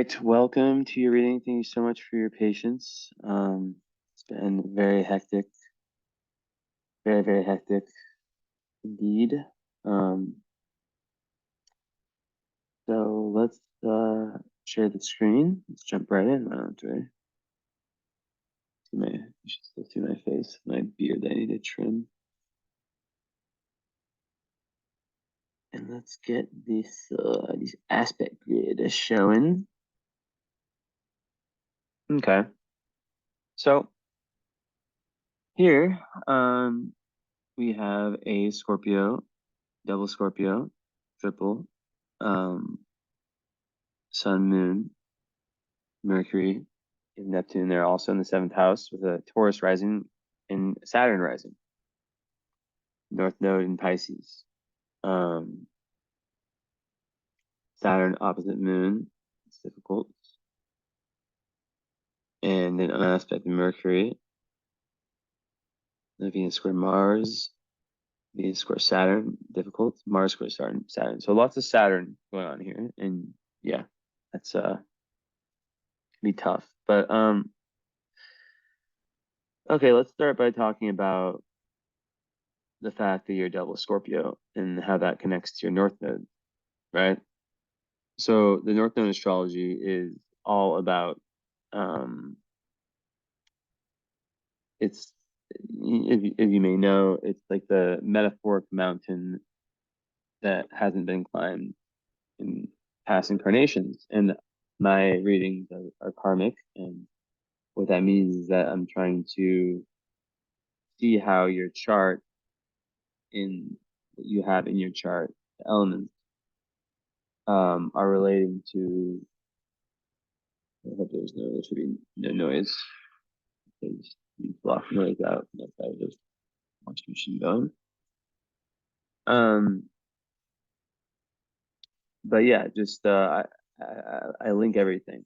right, welcome to your reading. Thank you so much for your patience. It's been very hectic, very hectic indeed. So let's share the screen. Let's jump right in. I don't have you should still see my face, my beard I need to trim. And let's get this aspect grid showing. Okay. So here, we have a Scorpio, double Scorpio, triple, Sun, Moon, Mercury, and Neptune. They're also in the 7th house with a Taurus rising and Saturn rising. North Node in Pisces. Saturn opposite Moon. It's difficult. And then an aspect of Mercury. The Venus square Mars. Venus square Saturn. Difficult. Mars square Saturn. So lots of Saturn going on here. And yeah, that's be tough. But okay, let's start by talking about the fact that you're double Scorpio and how that connects to your North Node, right? So the North Node astrology is all about it's if you may know, it's like the metaphoric mountain that hasn't been climbed in past incarnations. And my readings are karmic, and what that means is that I'm trying to see how your chart in what you have in your chart, the elements, are relating to. I hope there should be no noise. Because you block noise out. That's how I just watch machine going. But yeah, just I link everything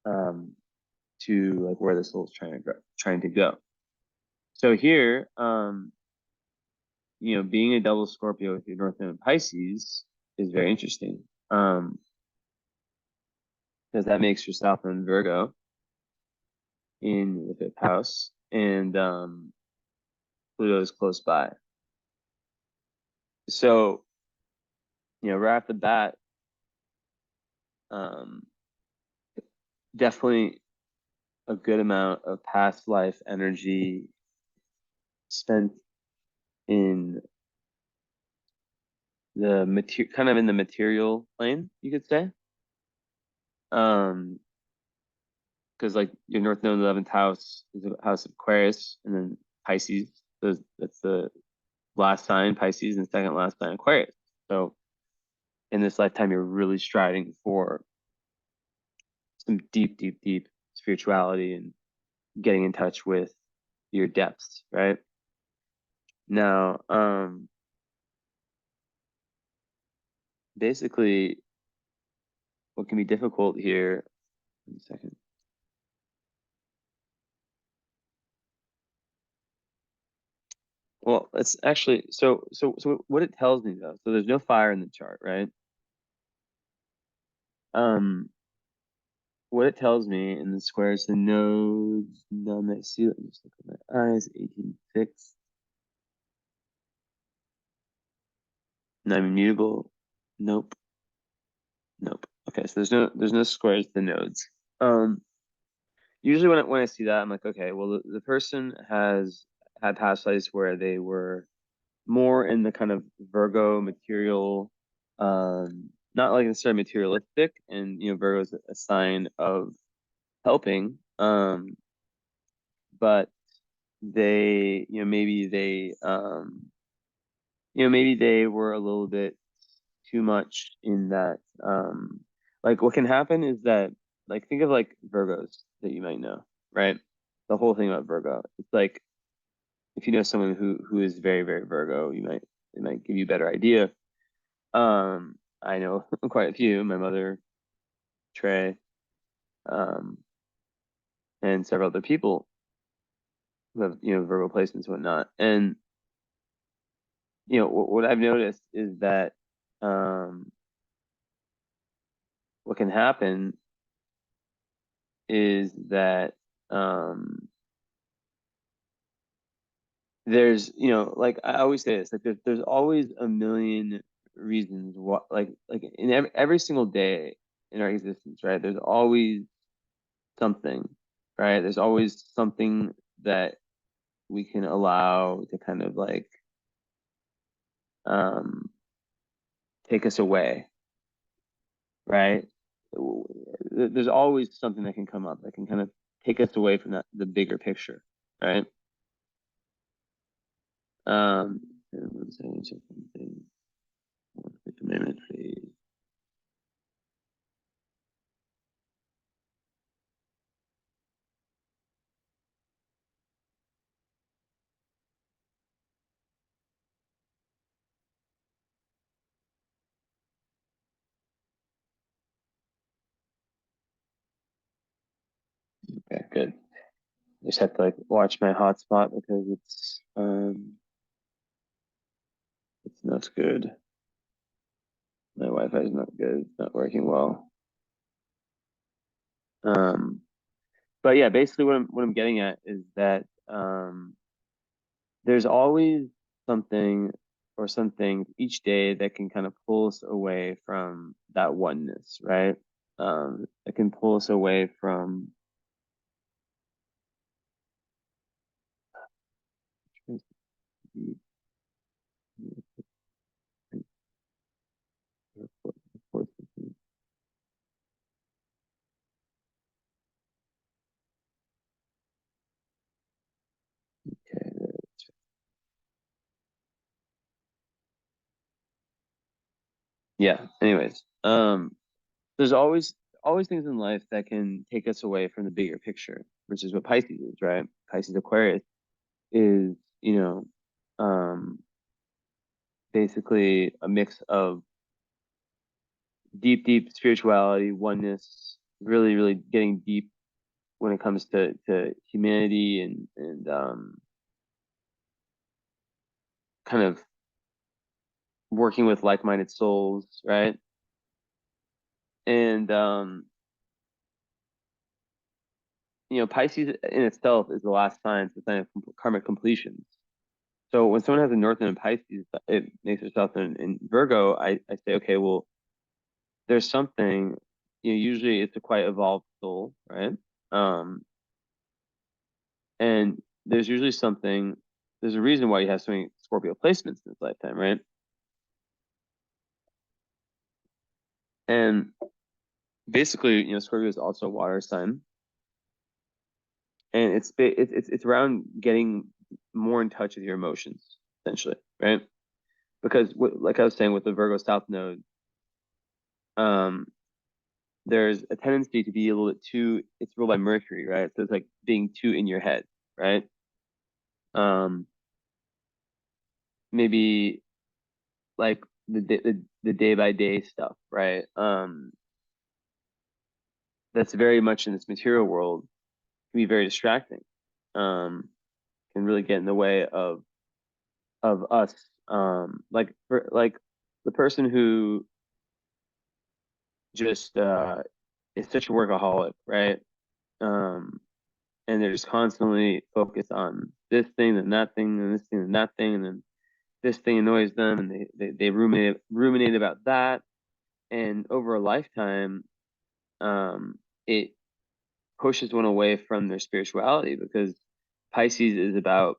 to like where the soul's trying to go. So here, being a double Scorpio with your North Node in Pisces is very interesting. Because that makes yourself in Virgo in the 5th house, and Pluto is close by. So, right off the bat, definitely a good amount of past life energy spent in the kind of in the material plane, you could say. Because like your North Node 11th house is a house of Aquarius, and then Pisces. That's the last sign, Pisces, and second last sign, Aquarius. So in this lifetime, you're really striving for some deep spirituality and getting in touch with your depths, right? Now, basically, what can be difficult here, 1 second. Well, it's actually, so what it tells me though, so there's no fire in the chart, right? What it tells me in the squares, the nodes, none that see, let me just look at my eyes, 18.6. Non-immutable, nope. Okay, so there's no squares to nodes. Usually when I see that, I'm like, okay, well the person has had past lives where they were more in the kind of Virgo material, not like necessarily materialistic, and Virgo is a sign of helping, but they, maybe they were a little bit too much in that, like what can happen is that, like, think of like Virgos that you might know, right? The whole thing about Virgo, it's like if you know someone who is very Virgo, it might give you a better idea. I know quite a few. My mother, Trey, and several other people who have Virgo placements and whatnot. And what I've noticed is that what can happen is that there's, like I always say this, like there's always a million reasons what, like in every single day in our existence, right? There's always something, right? There's always something that we can allow to kind of like um take us away, right? There's always something that can come up that can kind of take us away from the bigger picture, right? Um, and one second, check something. The commandment phase. Okay, good. I just have to like watch my hotspot because it's not good. My Wi-Fi is not good. It's not working well. Um, but yeah, basically what I'm getting at is that there's always something or some things each day that can kind of pull us away from that oneness, right? It can pull us away from yeah. Anyways, there's always things in life that can take us away from the bigger picture, which is what Pisces is, right? Pisces Aquarius is, um, basically a mix of deep, deep spirituality, oneness, really, really getting deep when it comes to humanity and kind of working with like-minded souls, right? And Pisces in itself is the last sign, it's the sign of karmic completions. So when someone has a North Node in Pisces, it makes itself in Virgo, I say, okay, well, there's something, usually it's a quite evolved soul, right? Um, and there's usually something, there's a reason why you have so many Scorpio placements in this lifetime, right? And basically, Scorpio is also a water sign, and it's around getting more in touch with your emotions, essentially, right? Because like I was saying with the Virgo South Node, um, there's a tendency to be a little bit too, it's ruled by Mercury, right? So it's like being too in your head, right? Um, maybe like the day by day stuff, right? That's very much in this material world can be very distracting. Can really get in the way of us. Like the person who just is such a workaholic, right? Um, and they're just constantly focused on this thing and that thing and this thing and that thing, and then this thing annoys them, and they ruminate about that, and over a lifetime, it pushes one away from their spirituality because Pisces is about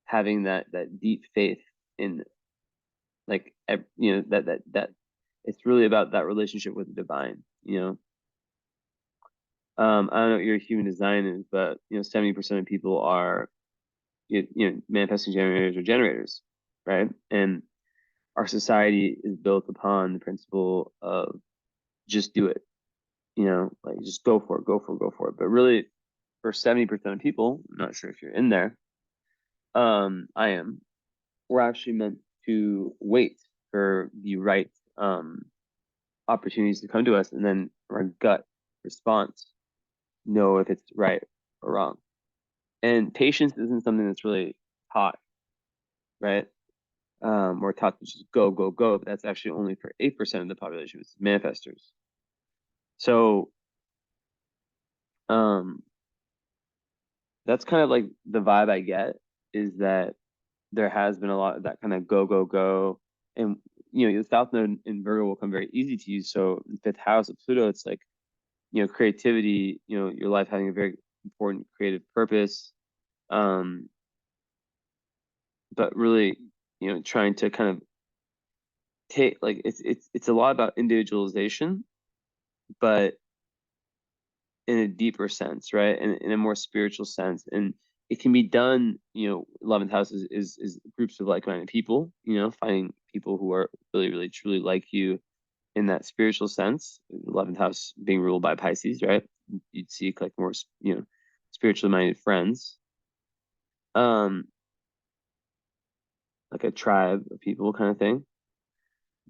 having that deep faith in like that it's really about that relationship with the divine. I don't know what your human design is, but 70% of people are manifesting generators or generators, right? And our society is built upon the principle of just do it, like just go for it, go for it, go for it. But really, for 70% of people, I'm not sure if you're in there, I am, we're actually meant to wait for the right opportunities to come to us, and then our gut response know if it's right or wrong. And patience isn't something that's really taught, right? We're taught to just go, go, go, but that's actually only for 8% of the population, which is manifestors. So Um, that's kind of like the vibe I get, is that there has been a lot of that kind of go, go, go. And, the South Node in Virgo will come very easy to you. So in fifth house of Pluto, it's like, creativity, your life having a very important creative purpose. But really, trying to kind of take, like, it's a lot about individualization, but in a deeper sense, right? And in a more spiritual sense. And it can be done, 11th house is groups of like-minded people, finding people who are really, really, truly like you in that spiritual sense. 11th house being ruled by Pisces, right? You'd seek like more, spiritually minded friends. Um, like a tribe of people kind of thing.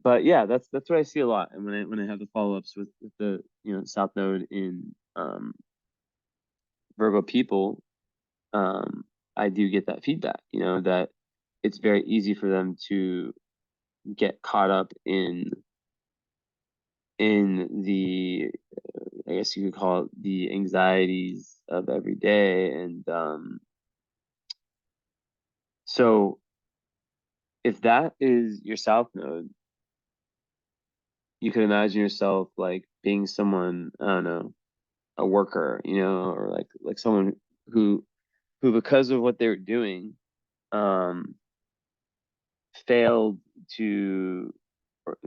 But yeah, that's what I see a lot. And when I have the follow-ups with the, South Node in Virgo people, um, I do get that feedback, that it's very easy for them to get caught up in the, I guess you could call it, the anxieties of every day. And so if that is your South Node, you can imagine yourself like being someone, I don't know, a worker, or like someone who because of what they were doing, um, failed to, or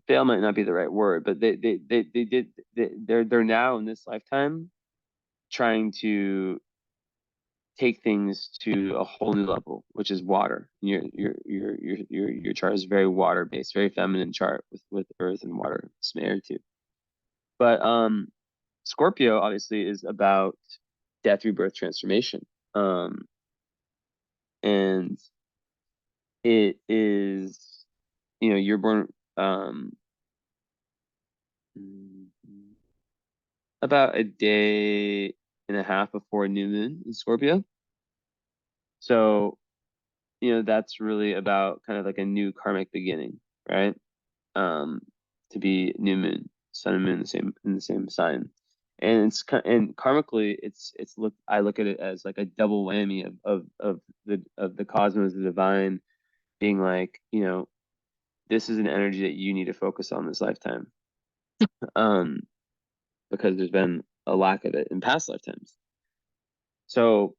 fail might not be the right word, but they did, they're now in this lifetime trying to take things to a whole new level, which is water. Your chart is very water based, very feminine chart with earth and water, some air too. But Scorpio obviously is about death, rebirth, transformation. And it is, you're born about a day and a half before new moon in Scorpio. So, that's really about kind of like a new karmic beginning, right? Um, to be new moon, sun and moon in the same sign. And and karmically, I look at it as like a double whammy of the cosmos, the divine, being like, this is an energy that you need to focus on this lifetime. Um, because there's been a lack of it in past lifetimes. So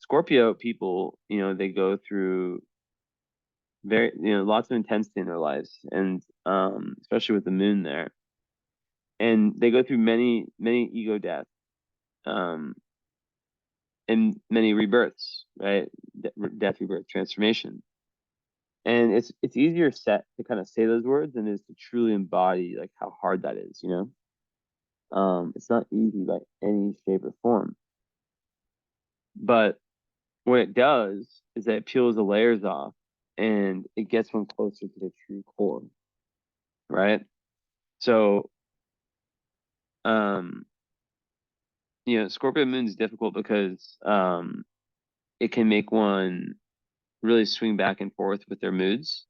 Scorpio people, they go through very, lots of intensity in their lives, and especially with the moon there, and they go through many, many ego deaths, um, and many rebirths, right? Death, rebirth, transformation. And it's easier set to kind of say those words than it is to truly embody like how hard that is, it's not easy by any shape or form. But what it does is that it peels the layers off and it gets one closer to the true core, right? So, um, Scorpio moon is difficult because it can make one really swing back and forth with their moods.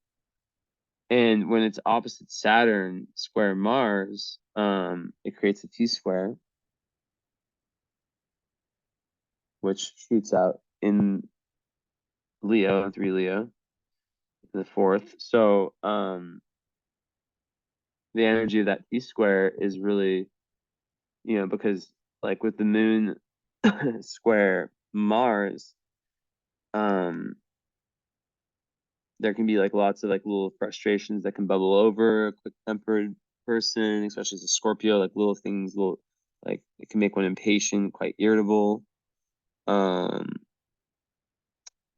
And when it's opposite Saturn square Mars, it creates a T square, which shoots out in Leo, 3 Leo, the fourth. So, the energy of that T square is really, because like with the moon square Mars, um, there can be like lots of like little frustrations that can bubble over. A quick-tempered person, especially as a Scorpio, like little things, little, like it can make one impatient, quite irritable. Um,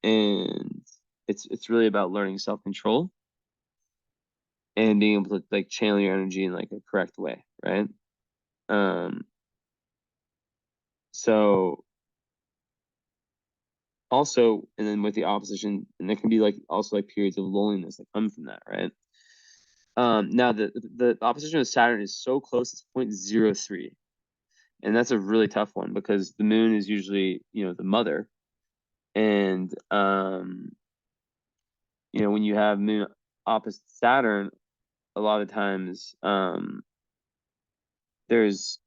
and it's really about learning self-control and being able to like channel your energy in like a correct way, right? Um, so also, and then with the opposition, and there can be like also like periods of loneliness that come from that, right? Now the opposition of Saturn is so close, it's 0.03. And that's a really tough one because the moon is usually, the mother. And when you have moon opposite Saturn, a lot of times there's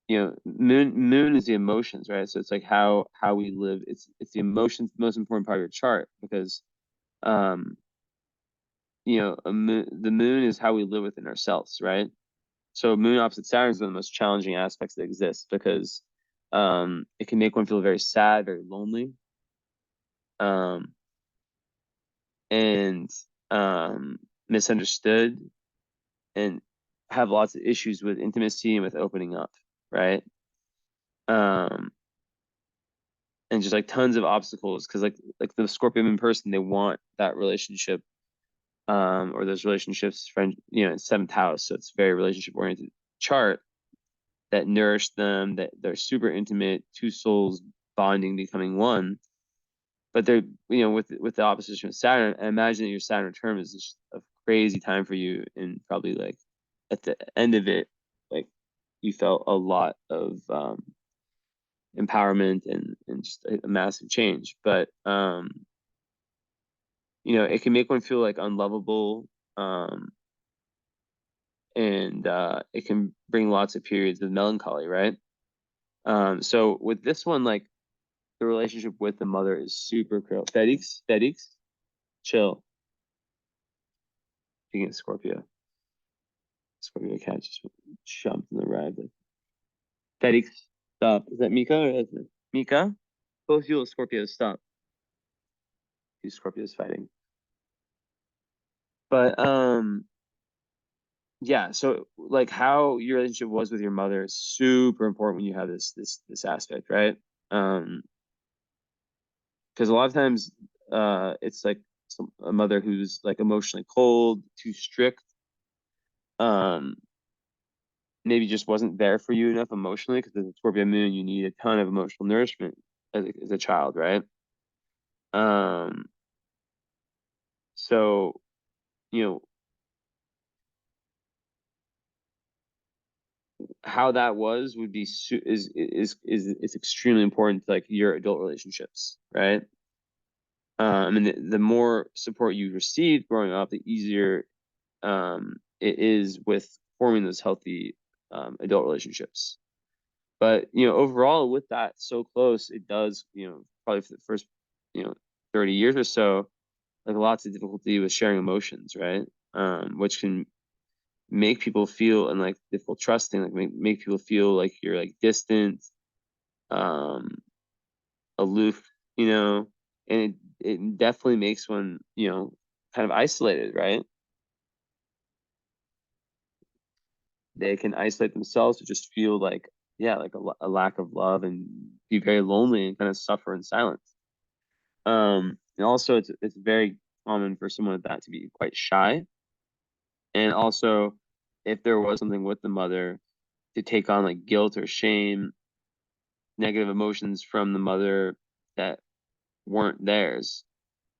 moon is the emotions, right? So it's like how we live. It's the emotions, the most important part of your chart, because um the moon is how we live within ourselves, right? So moon opposite Saturn is one of the most challenging aspects that exist, because it can make one feel very sad, very lonely, um and misunderstood, and have lots of issues with intimacy and with opening up, right? um and just like tons of obstacles, because like the Scorpio moon person, they want that relationship, or those relationships, friend, in seventh house, so it's very relationship oriented chart, that nourish them, that they're super intimate, two souls bonding, becoming one. But they're, with the opposition of Saturn, I imagine that your Saturn term is just a crazy time for you, and probably like at the end of it, like you felt a lot of empowerment, and just a massive change. But it can make one feel like unlovable, um, and it can bring lots of periods of melancholy, right? So with this one, like the relationship with the mother is super critical. Felix, chill. Speaking of Scorpio cat just jumped in the ride. Like, Felix, stop. Is that Mika or is it Mika? Both you Scorpios, stop. Two Scorpios fighting. But yeah, so like how your relationship was with your mother is super important when you have this aspect, right? Um, because a lot of times it's like a mother who's like emotionally cold, too strict, um maybe just wasn't there for you enough emotionally, because as a Scorpio moon, you need a ton of emotional nourishment as a child, right? um so you know how that was would be is extremely important to like your adult relationships, right? And the more support you received growing up, the easier it is with forming those healthy adult relationships. But overall, with that so close, it does, probably for the first, you know 30 years or so, like lots of difficulty with sharing emotions, right? Which can make people feel, and like difficult trusting, like make people feel like you're like distant, um aloof, you know and it definitely makes one, kind of isolated, right? They can isolate themselves to just feel like, yeah, like a lack of love, and be very lonely, and kind of suffer in silence. And also it's very common for someone like that to be quite shy, and also, if there was something with the mother, to take on like guilt or shame, negative emotions from the mother that weren't theirs,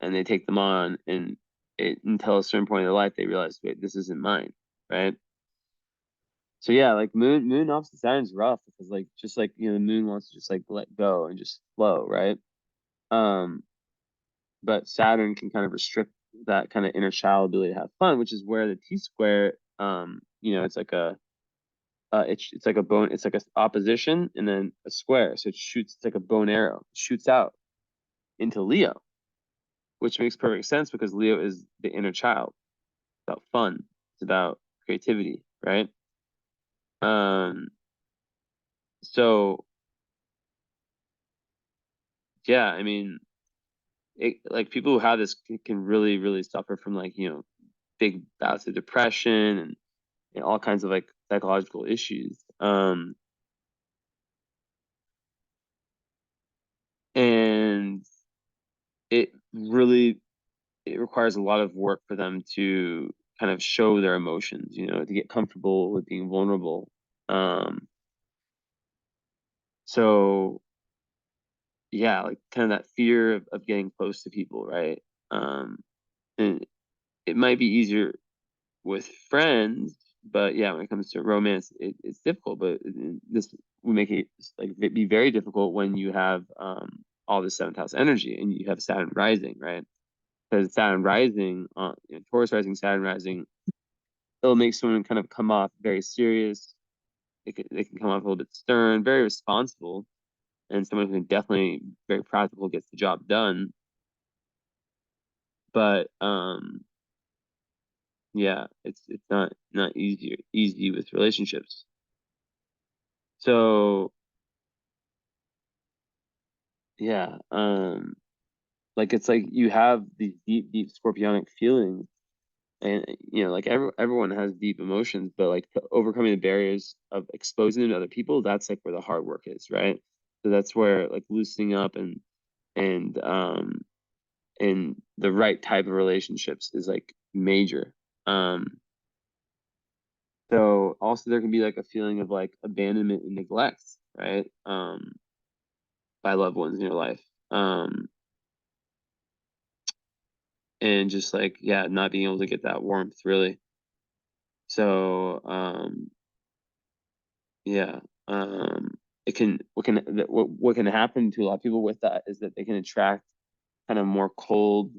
and they take them on, and until a certain point in their life they realize, wait, this isn't mine, right? So yeah, like moon opposite Saturn is rough, because like just like the moon wants to just like let go and just flow, right? Um, but Saturn can kind of restrict that kind of inner child ability to have fun, which is where the T square, it's like it's like a bone, it's like a opposition and then a square, so it shoots, it's like a bone arrow, shoots out into Leo, which makes perfect sense, because Leo is the inner child. It's about fun, it's about creativity, right? Um, so yeah, I mean, like people who have this can really, really suffer from like, big bouts of depression, and all kinds of like psychological issues. And it really, it requires a lot of work for them to kind of show their emotions, to get comfortable with being vulnerable. Um, so yeah, like kind of that fear of getting close to people, right? And it might be easier with friends, but yeah, when it comes to romance, it's difficult. But this would make it like be very difficult when you have all this seventh house energy, and you have Saturn rising, right? Because Saturn rising, Taurus rising, Saturn rising, it'll make someone kind of come off very serious, they can come off a little bit stern, very responsible, and someone who can definitely very practical, gets the job done. But yeah, it's not easy with relationships. So yeah, like it's like you have these deep scorpionic feelings, and like everyone has deep emotions, but like overcoming the barriers of exposing them to other people, that's like where the hard work is, right? So that's where like loosening up and and the right type of relationships is like major. So also there can be like a feeling of like abandonment and neglect, right? By loved ones in your life. And just like, yeah, not being able to get that warmth really. So, yeah, it can, what can happen to a lot of people with that is that they can attract kind of more cold,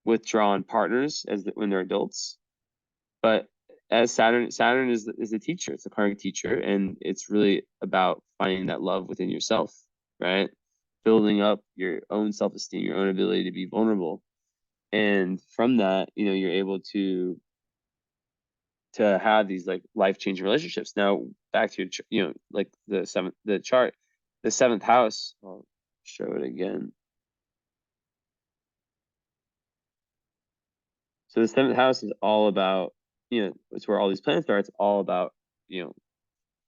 withdrawn partners when they're adults. But as Saturn is a teacher, it's a karmic teacher, and it's really about finding that love within yourself, right? Building up your own self-esteem, your own ability to be vulnerable. And from that, you're able to have these like life-changing relationships. Now, back to like the chart, the seventh house, I'll show it again. So the seventh house is all about, it's where all these planets are. It's all about, you know,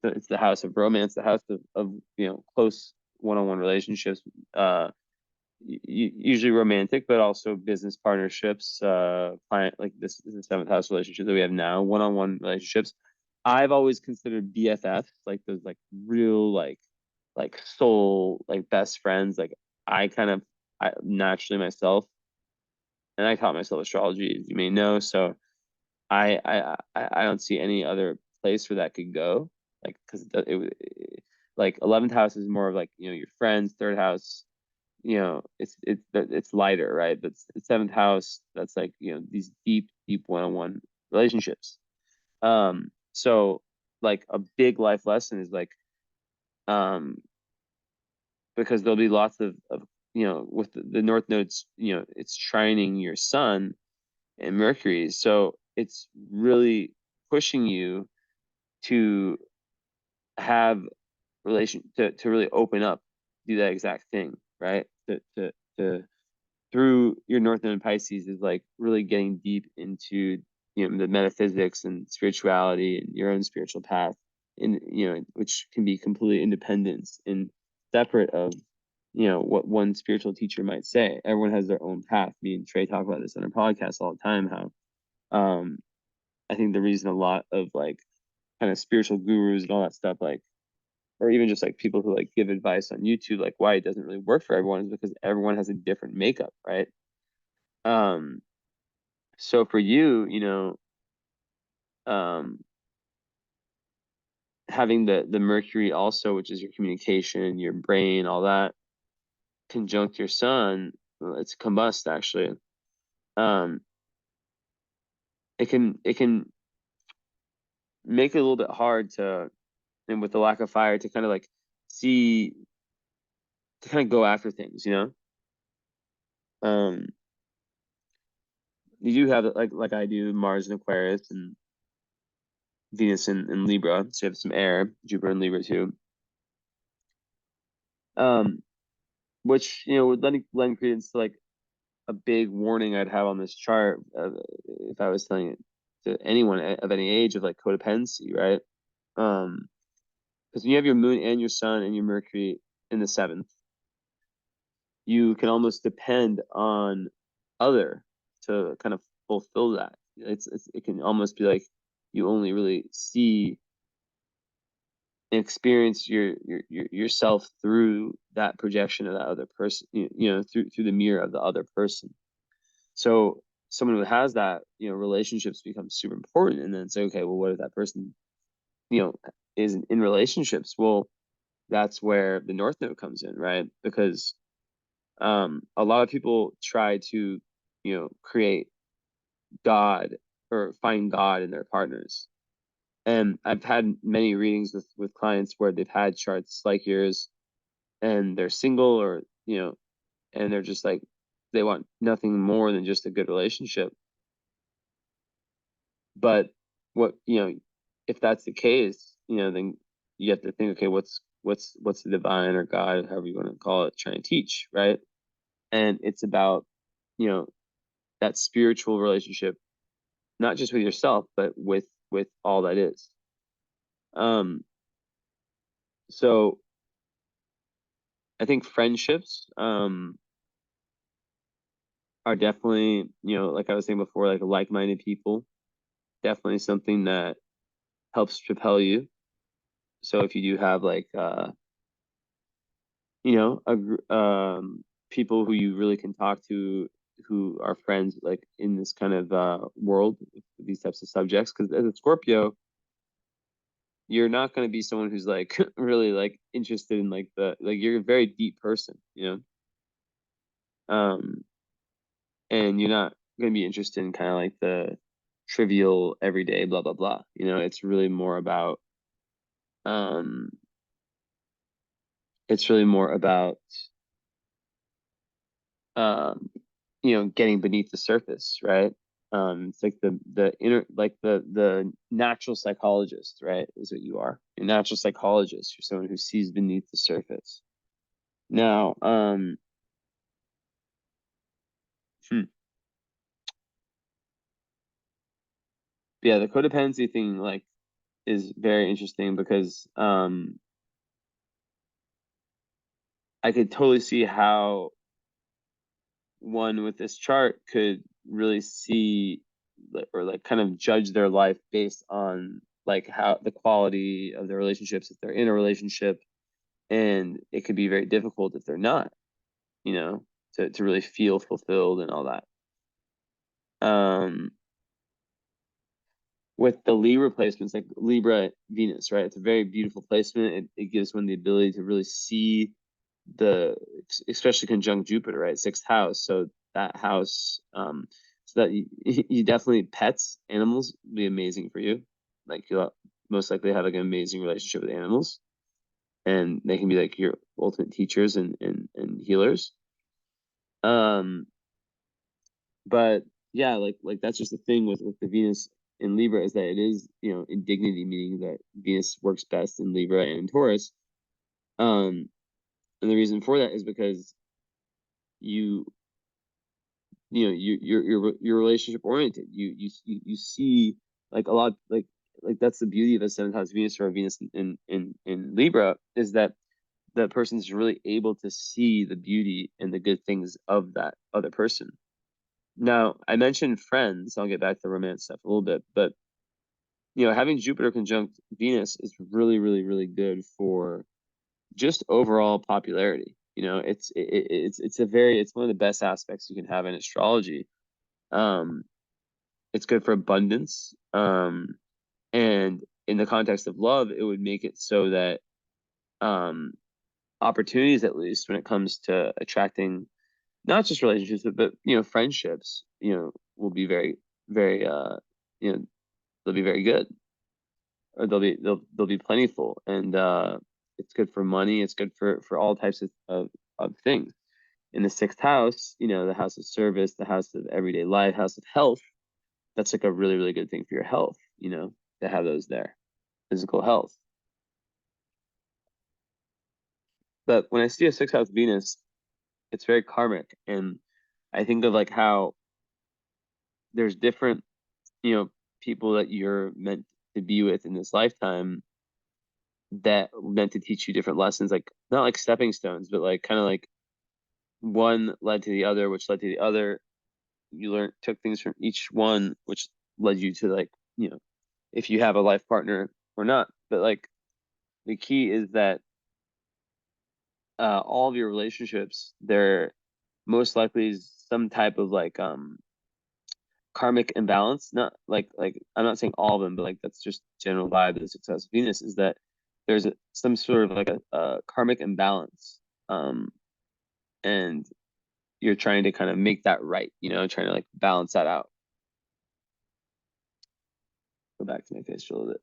it's the house of romance, the house of close one-on-one relationships, usually romantic, but also business partnerships, client, like this is the seventh house relationship that we have now, one-on-one relationships. I've always considered BFFs, like those like real like soul, like best friends. Like I naturally myself, and I taught myself astrology, as you may know, so I don't see any other place where that could go. Like, because like 11th house is more of like, your friends. Third house, it's lighter, right? But seventh house, that's like, these deep one-on-one relationships. So like a big life lesson is like, um, because there'll be lots of with the North Node's, it's trining your sun and Mercury. So it's really pushing you to have to really open up, do that exact thing, right? To through your North Node in Pisces is like really getting deep into the metaphysics and spirituality and your own spiritual path, and which can be completely independent and separate of what one spiritual teacher might say. Everyone has their own path. Me and Trey talk about this on our podcast all the time, how I think the reason a lot of like kind of spiritual gurus and all that stuff, like, or even just like people who like give advice on YouTube, like why it doesn't really work for everyone is because everyone has a different makeup, right? Um, so for you, um, having the Mercury also, which is your communication, your brain, all that, conjunct your sun, well, it's combust actually. Um, it can make it a little bit hard to, and with the lack of fire, to kind of like see, to kind of go after things, Um, you do have like I do, Mars in Aquarius and Venus in Libra, so you have some air, Jupiter in Libra too. Um, which would lend credence to like a big warning I'd have on this chart, if I was telling it to anyone of any age, of like codependency, right? Because when you have your moon and your sun and your Mercury in the seventh, you can almost depend on other to kind of fulfill that. It can almost be like you only really see and experience yourself through that projection of that other person, through the mirror of the other person. So someone who has that, relationships become super important. And then say, okay, well, what if that person, you know, is in relationships? Well, that's where the North Node comes in, right? Because a lot of people try to, create God or find God in their partners. And I've had many readings with clients where they've had charts like yours, and they're single, or and they're just like, they want nothing more than just a good relationship. But what, if that's the case, then you have to think, okay, what's the divine or God, however you want to call it, trying to teach, right? And it's about, you know, that spiritual relationship, not just with yourself, but with all that is. Um, so I think friendships are definitely, like I was saying before, like like-minded people, definitely something that helps propel you. So if you do have like people who you really can talk to, who are friends like in this kind of world with these types of subjects, because as a Scorpio, you're not going to be someone who's like really like interested in like you're a very deep person, um and you're not going to be interested in kind of like the trivial everyday blah blah blah. It's really more about um it's really more about um, getting beneath the surface, right? It's like the inner, like the natural psychologist, right? Is what you are. You're a natural psychologist. You're someone who sees beneath the surface. Now, hmm, yeah, the codependency thing like is very interesting because I could totally see how one with this chart could really see or like kind of judge their life based on like how the quality of their relationships if they're in a relationship, and it could be very difficult if they're not, to really feel fulfilled and all that. With the Libra placements, like Libra Venus, right? It's a very beautiful placement. It gives one the ability to really see the, especially conjunct Jupiter, right? Sixth house. So that house, so that you definitely, pets, animals will be amazing for you. Like you'll most likely have like an amazing relationship with animals, and they can be like your ultimate teachers and healers. Um, but yeah, like that's just the thing with the Venus in Libra, is that it is, in dignity, meaning that Venus works best in Libra and in Taurus. And the reason for that is because you you're relationship oriented. You see like a lot, like that's the beauty of a seventh house Venus or a Venus in Libra, is that the person's really able to see the beauty and the good things of that other person. Now, I mentioned friends. I'll get back to the romance stuff a little bit, but having Jupiter conjunct Venus is really, really, really good for just overall popularity. It's one of the best aspects you can have in astrology. Um, it's good for abundance. And in the context of love, it would make it so that um, opportunities, at least when it comes to attracting not just relationships, but friendships, will be very, very they'll be very good, or they'll be plentiful, and it's good for money. It's good for all types of things. In the sixth house, the house of service, the house of everyday life, house of health. That's like a really, really good thing for your health, to have those there, physical health. But when I see a sixth house Venus, it's very karmic, and I think of like how there's different, you know, people that you're meant to be with in this lifetime, that meant to teach you different lessons, like not like stepping stones, but like kind of like one led to the other, which led to the other. You took things from each one, which led you to like, if you have a life partner or not. But like the key is that all of your relationships, they're most likely some type of like karmic imbalance. Not like I'm not saying all of them, but like that's just general vibe of the success of Venus, is that there's some sort of like a karmic imbalance. And you're trying to kind of make that right, trying to like balance that out. Go back to my face for a little bit.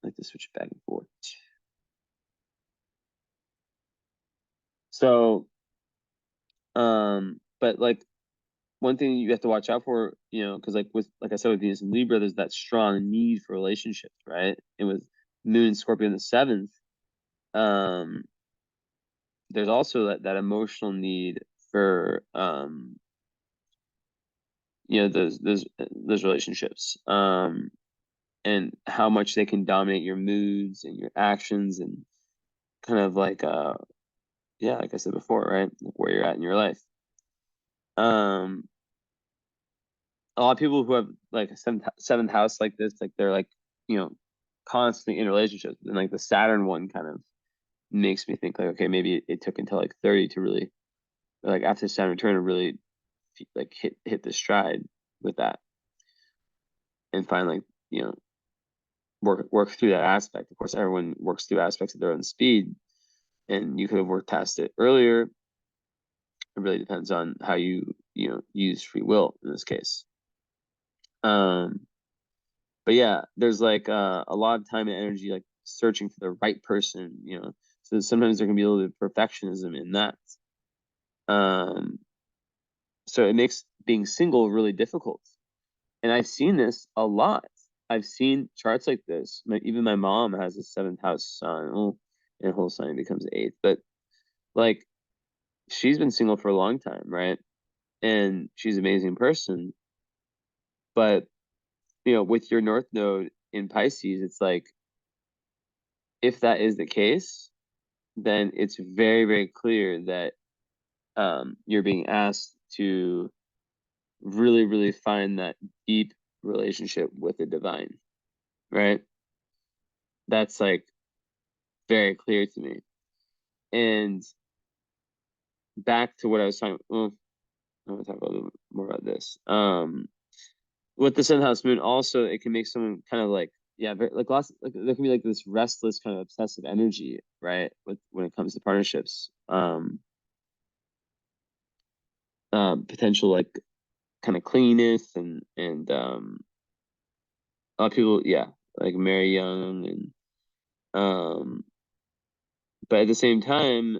I like to switch it back and forth. So, but like one thing you have to watch out for, because like I said with Venus and Libra, there's that strong need for relationships, right? And with Moon and Scorpio in the seventh, um, there's also that emotional need for those relationships, and how much they can dominate your moods and your actions, and kind of like yeah, like I said before, right? Like where you're at in your life. Um, a lot of people who have like a seventh house like this, like they're like, you know, constantly in relationships. And like the Saturn one kind of makes me think like, okay, maybe it took until like 30 to really, like after Saturn return, to really like hit the stride with that, and finally, work through that aspect. Of course, everyone works through aspects at their own speed, and you could have worked past it earlier. It really depends on how you use free will in this case. But yeah, there's like a lot of time and energy like searching for the right person. So sometimes there can be a little bit of perfectionism in that. Um, so it makes being single really difficult. And I've seen this a lot. I've seen charts like this. Even my mom has a seventh house sun. Well, and whole sign becomes eighth. But like she's been single for a long time, right? And she's an amazing person. But with your North Node in Pisces, it's like if that is the case, then it's very, very clear that you're being asked to really, really find that deep relationship with the divine, right? That's like very clear to me. And back to what I was talking. Well, I'm gonna talk a little bit more about this. With the seventh house moon, also it can make someone kind of like, yeah, like lots, like there can be like this restless kind of obsessive energy, right? With when it comes to partnerships, potential like kind of clinginess, and a lot of people, yeah, like marry young, and but at the same time,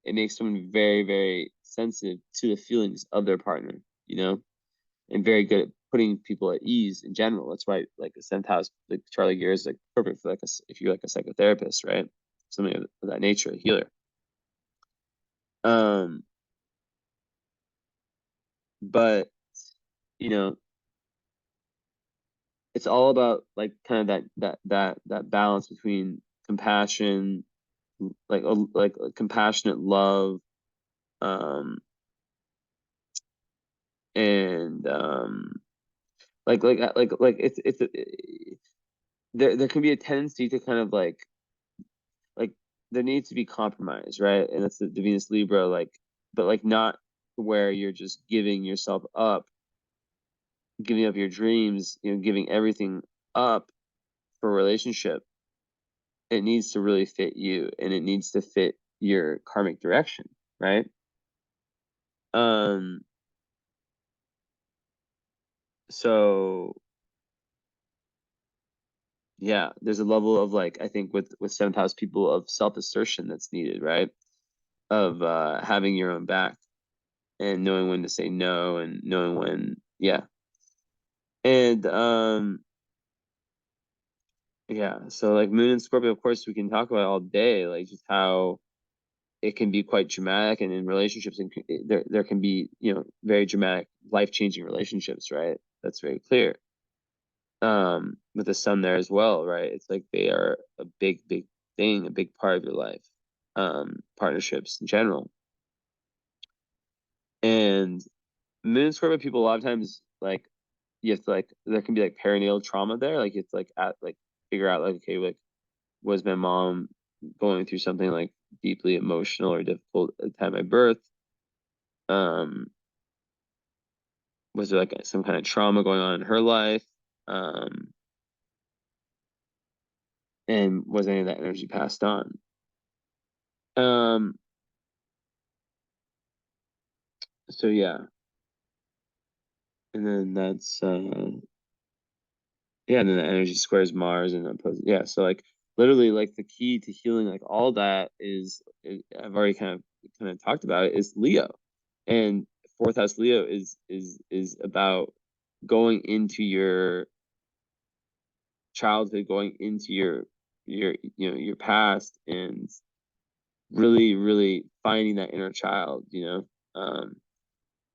it makes someone very, very sensitive to the feelings of their partner, you know, and very good at putting people at ease in general. That's why, like the seventh house, like Charlie Gear is like perfect for like if you're like a psychotherapist, right? Something of that nature, a healer. Um, but you know, it's all about like kind of that balance between compassion, like a compassionate love, um, and like there can be a tendency to kind of like there needs to be compromise, right? And that's the Venus Libra, like, but like not where you're just giving yourself up, giving up your dreams, giving everything up for a relationship. It needs to really fit you, and it needs to fit your karmic direction, right? Um, so yeah, there's a level of like I think with seventh house people of self-assertion that's needed, right? Of having your own back and knowing when to say no, and knowing when, yeah. And yeah, so like Moon and Scorpio, of course, we can talk about all day, like just how it can be quite dramatic, and in relationships, and there can be very dramatic, life-changing relationships, right? That's very clear. With the sun there as well, right? It's like they are a big, big thing, a big part of your life. Partnerships in general, and Moon and Scorpio people a lot of times like you have to like there can be like perinatal trauma there, like you have to like figure out like, okay, like was my mom going through something like deeply emotional or difficult at the time of birth? um was there like some kind of trauma going on in her life? um and was any of that energy passed on? um so yeah, and then that's Yeah, and then the energy squares Mars and opposite. Yeah, so like literally like the key to healing like all that I've already kind of talked about it, is Leo. And fourth house Leo is about going into your childhood, going into your your past, and really, really finding that inner child,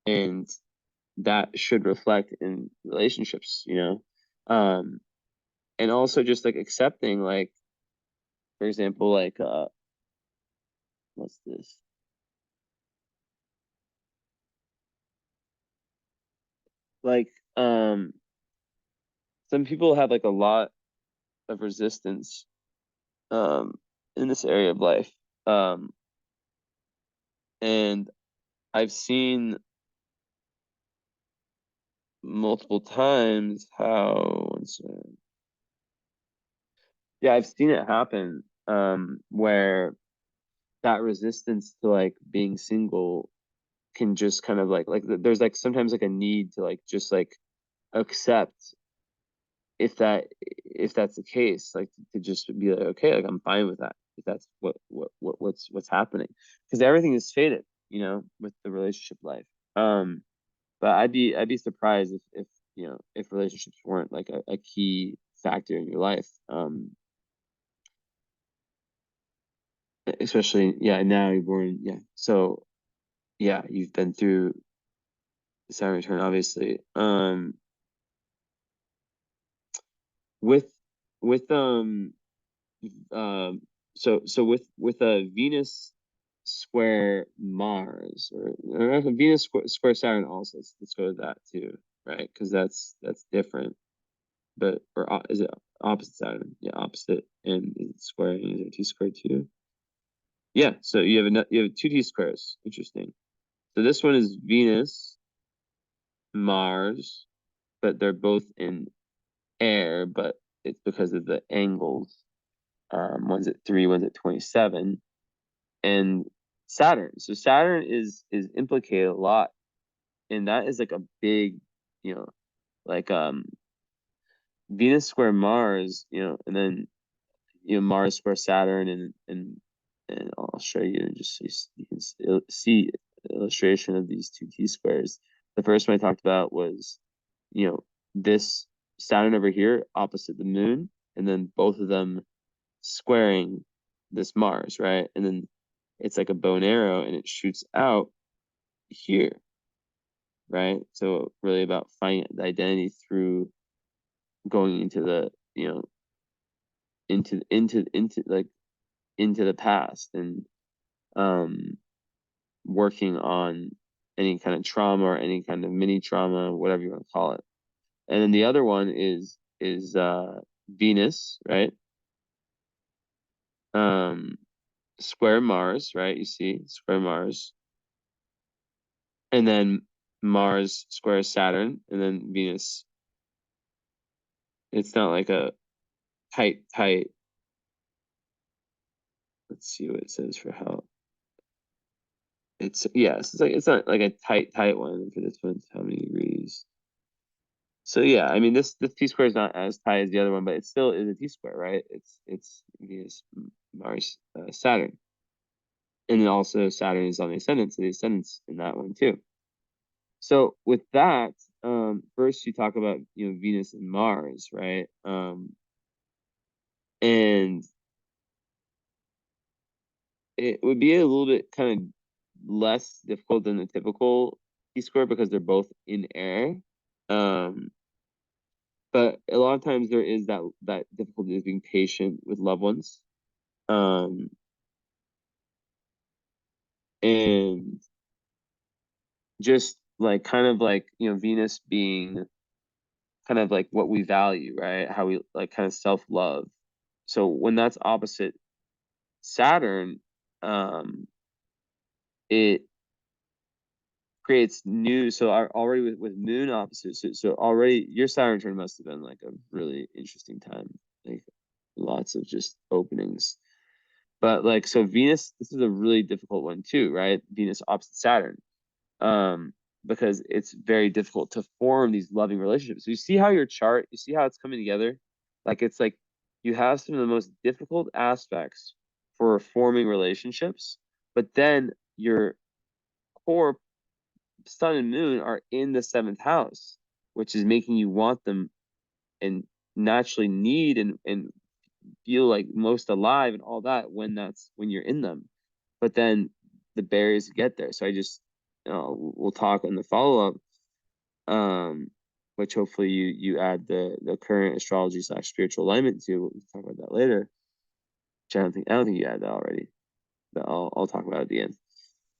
and that should reflect in relationships, and also just like accepting, like, for example, like what's this? Like some people have like a lot of resistance um in this area of life. Um and I've seen multiple times how yeah, I've seen it happen where that resistance to like being single can just kind of like there's like sometimes like a need to like just like accept if that's the case, like to just be like, okay, like I'm fine with that if that's what's happening, because everything is faded, with the relationship life. But I'd be surprised if relationships weren't like a key factor in your life. Especially, yeah, now you're born, yeah. So yeah, you've been through the Saturn return, obviously. With with um so with a Venus square Mars, or Venus square Saturn also. Let's go with that too, right? Because that's different. But is it opposite Saturn? Yeah, opposite. And is it square? And is it T squared too? Yeah. So you have two T squares. Interesting. So this one is Venus, Mars, but they're both in air, but it's because of the angles. One's at 3, one's at 27, and Saturn. So Saturn is implicated a lot, and that is like a big, like Venus square Mars, and then Mars square Saturn, and I'll show you just so you can see illustration of these two T squares. The first one I talked about was, this Saturn over here opposite the moon, and then both of them squaring this Mars, right? And then it's like a bow and arrow, and it shoots out here, right? So really about finding the identity through going into the, into like into the past, and um working on any kind of trauma or any kind of mini trauma, whatever you want to call it. And then the other one is Venus, right? Um Square Mars, right? You see square Mars, and then Mars square Saturn, and then Venus. It's not like a tight. Let's see what it says for how. It's not like a tight one for this one. How many degrees? So yeah, I mean this T square is not as tight as the other one, but it still is a T square, right? It's Venus, Mars, Saturn, and then also Saturn is on the ascendant, so the ascendant's in that one too. So with that, first you talk about Venus and Mars, right? And it would be a little bit kind of less difficult than the typical T square because they're both in air. Um, but a lot of times there is that difficulty of being patient with loved ones. Um, and just like kind of like, Venus being kind of like what we value, right? How we like kind of self-love. So when that's opposite Saturn, it creates new. So already with moon opposites, so already your Saturn turn must have been like a really interesting time, like lots of just openings. But like, so Venus, this is a really difficult one too, right? Venus opposite Saturn. Um, because it's very difficult to form these loving relationships. So you see how your chart, you see how it's coming together? Like it's like you have some of the most difficult aspects for forming relationships, but then your core sun and moon are in the seventh house, which is making you want them and naturally need and feel like most alive and all that when you're in them. But then the barriers to get there. So I just we'll talk in the follow up, which hopefully you add the current astrology / spiritual alignment to. We'll talk about that later. Which I don't think you add that already, but I'll talk about it at the end.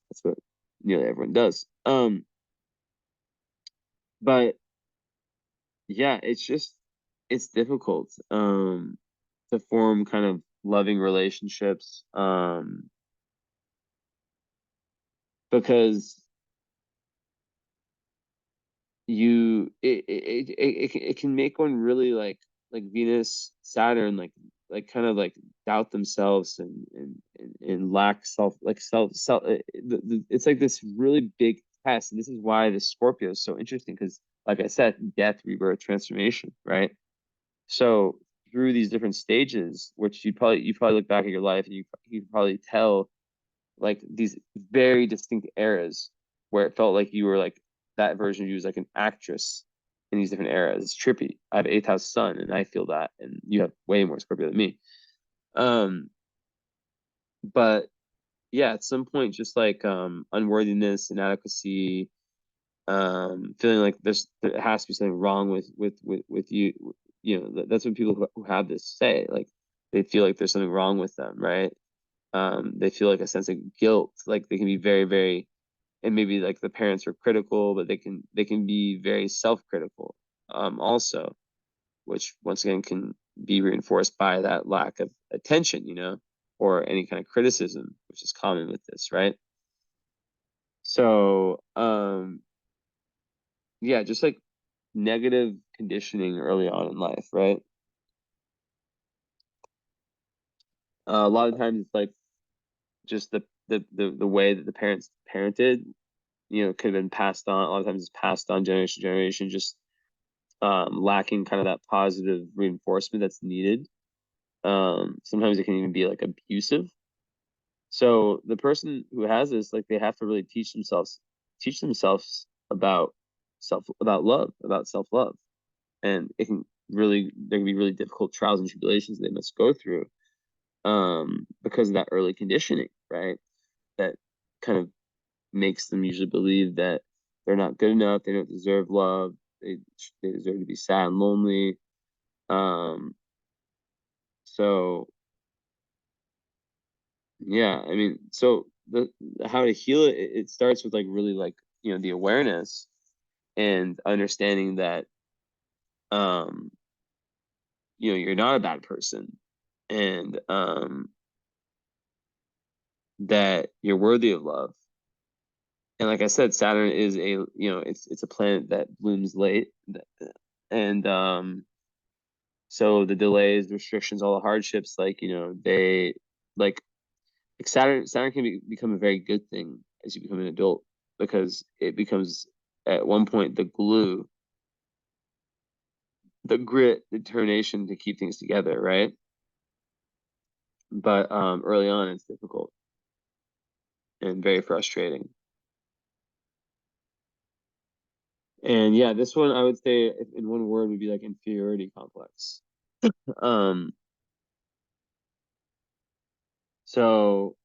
That's what nearly everyone does. But yeah, it's difficult to form kind of loving relationships because it can make one really like Venus Saturn like kind of like doubt themselves and lack self it's like this really big test, and this is why the Scorpio is so interesting because like I said, death, rebirth, transformation, right? So through these different stages, which you probably look back at your life and you probably tell like these very distinct eras where it felt like you were like that version of you was like an actress in these different eras. It's trippy. I have eighth house sun and I feel that, and you have way more Scorpio than me. Um, but yeah, at some point, just like unworthiness, inadequacy, feeling like there has to be something wrong with you. You know, that's what people who have this say. Like they feel like there's something wrong with them, right? They feel like a sense of guilt. Like they can be very, very, and maybe like the parents are critical, but they can be very self-critical, also, which once again can be reinforced by that lack of attention, or any kind of criticism, which is common with this, right? So, yeah, just like negative conditioning early on in life, right? A lot of times it's like just the way that the parents parented, could have been passed on. A lot of times it's passed on generation to generation, just lacking kind of that positive reinforcement that's needed. Sometimes it can even be like abusive. So the person who has this, like, they have to really teach themselves about love, about self-love. And there can be really difficult trials and tribulations they must go through, because of that early conditioning, right? That kind of makes them usually believe that they're not good enough, they don't deserve love, they deserve to be sad and lonely. Um, so yeah, I mean, so the how to heal it, it starts with like really like, the awareness and understanding that um, you're not a bad person, and that you're worthy of love. And like I said, Saturn is it's a planet that blooms late, and so the delays, the restrictions, all the hardships, like, they like Saturn can become a very good thing as you become an adult, because it becomes at one point the glue, the grit, determination to keep things together, right? But early on it's difficult and very frustrating. And yeah, this one I would say in one word would be like inferiority complex. Um, so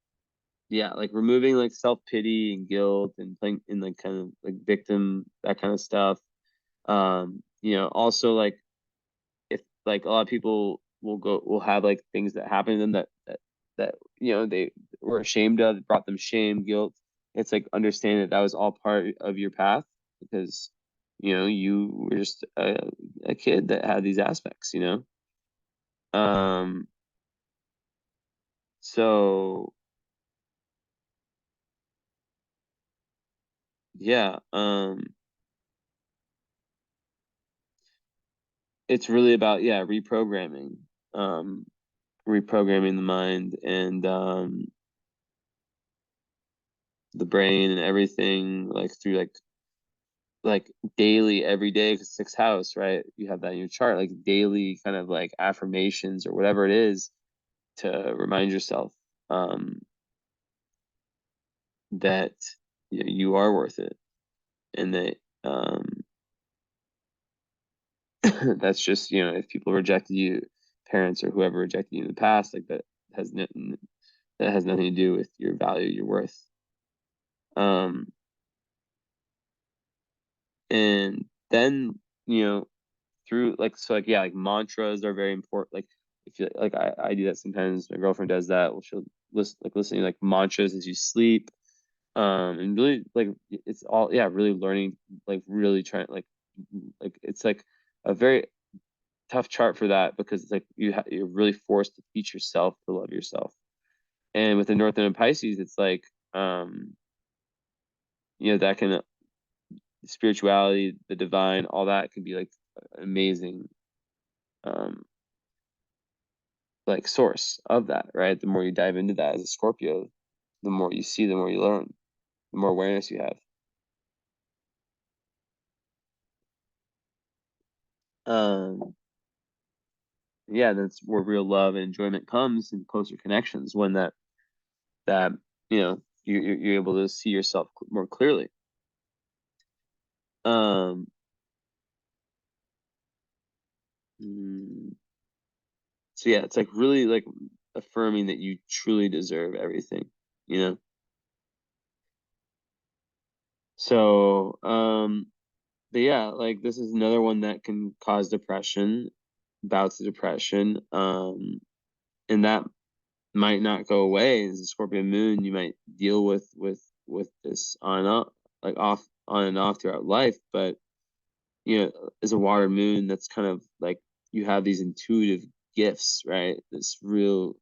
yeah, like removing like self-pity and guilt and playing in like kind of like victim, that kind of stuff. Also like if like a lot of people will have like things that happen to them that they were ashamed of, it brought them shame, guilt. It's like understanding that was all part of your path, because you were just a kid that had these aspects. Um, so yeah, it's really about, yeah, um, reprogramming the mind and the brain and everything, like through like like daily every day, 'cause sixth house, right? You have that in your chart, like daily kind of like affirmations or whatever it is to remind yourself that you are worth it, and that that's just, if people rejected you, parents or whoever rejected you in the past, like has nothing that has nothing to do with your value, your worth. Um, and then, through like, so like, yeah, like mantras are very important. Like if you like, I do that sometimes. My girlfriend does that. Well, she'll listening to like mantras as you sleep. And really like it's all, yeah, really learning, like really trying, like it's like a very tough chart for that, because it's like you're really forced to teach yourself to love yourself. And with the North Node in Pisces, it's like that can, spirituality, the divine, all that can be like amazing, um like source of that, right? The more you dive into that as a Scorpio, the more you see, the more you learn, the more awareness you have. Um, yeah, that's where real love and enjoyment comes, and closer connections, when that you're able to see yourself more clearly. Um, mm, so yeah, it's like really like affirming that you truly deserve everything, you know? So, but yeah, like this is another one that can cause depression, bouts of depression. And that might not go away. As a Scorpio moon, you might deal with this on and off, like off on and off throughout life. But as a water moon, that's kind of like you have these intuitive gifts, right? This real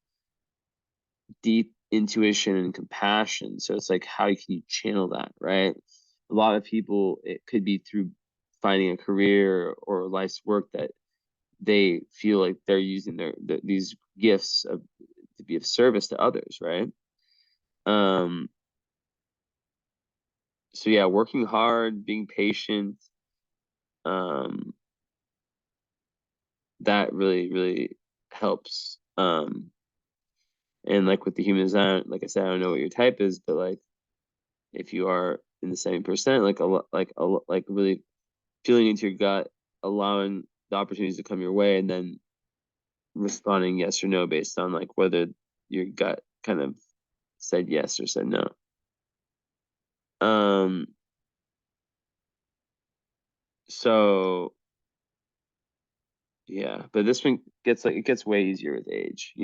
deep intuition and compassion. So it's like, how can you channel that, right? A lot of people, it could be through finding a career or life's work that they feel like they're using these gifts to be of service to others, right? Um, so yeah, working hard, being patient, um, that really, really helps. And like with the human design, like I said, I don't know what your type is, but like if you are in the 7%, like really feeling into your gut, allowing the opportunities to come your way, and then responding yes or no based on like whether your gut kind of said yes or said no. Um, so yeah, but this one gets way easier with age,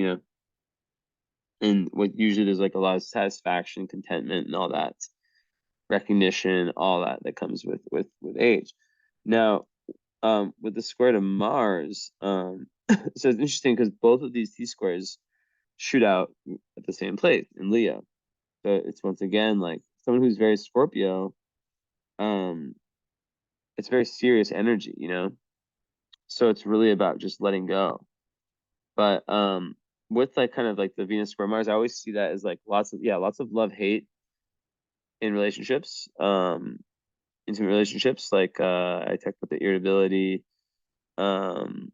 and what usually there's like a lot of satisfaction, contentment, and all that recognition, all that comes with age. Now, with the square to Mars, so it's interesting because both of these T squares shoot out at the same place in Leo. So it's once again like someone who's very Scorpio, um, it's very serious energy. So it's really about just letting go. But with like kind of like the Venus square Mars, I always see that as like lots of love hate in relationships, intimate relationships. Like I talked about the irritability, um,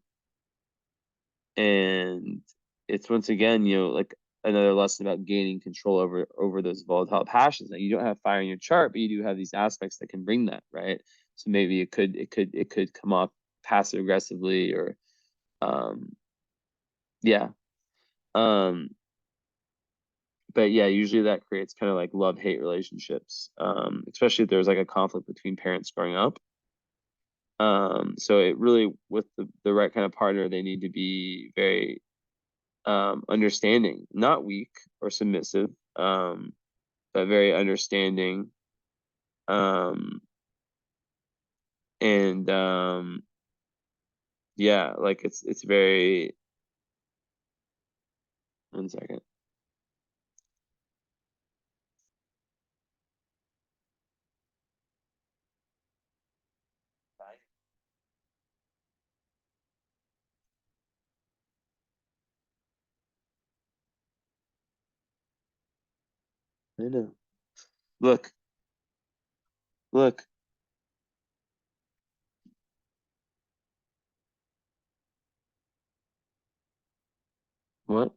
and it's once again, like another lesson about gaining control over those volatile passions. Like you don't have fire in your chart, but you do have these aspects that can bring that, right? So maybe it could come off passive aggressively, or um, yeah. Um, but yeah, usually that creates kind of like love hate relationships, especially if there's like a conflict between parents growing up. So it really, with the right kind of partner, they need to be very understanding, not weak or submissive, but very understanding. Um, and yeah, like it's very. One second. I know. Look, look. What?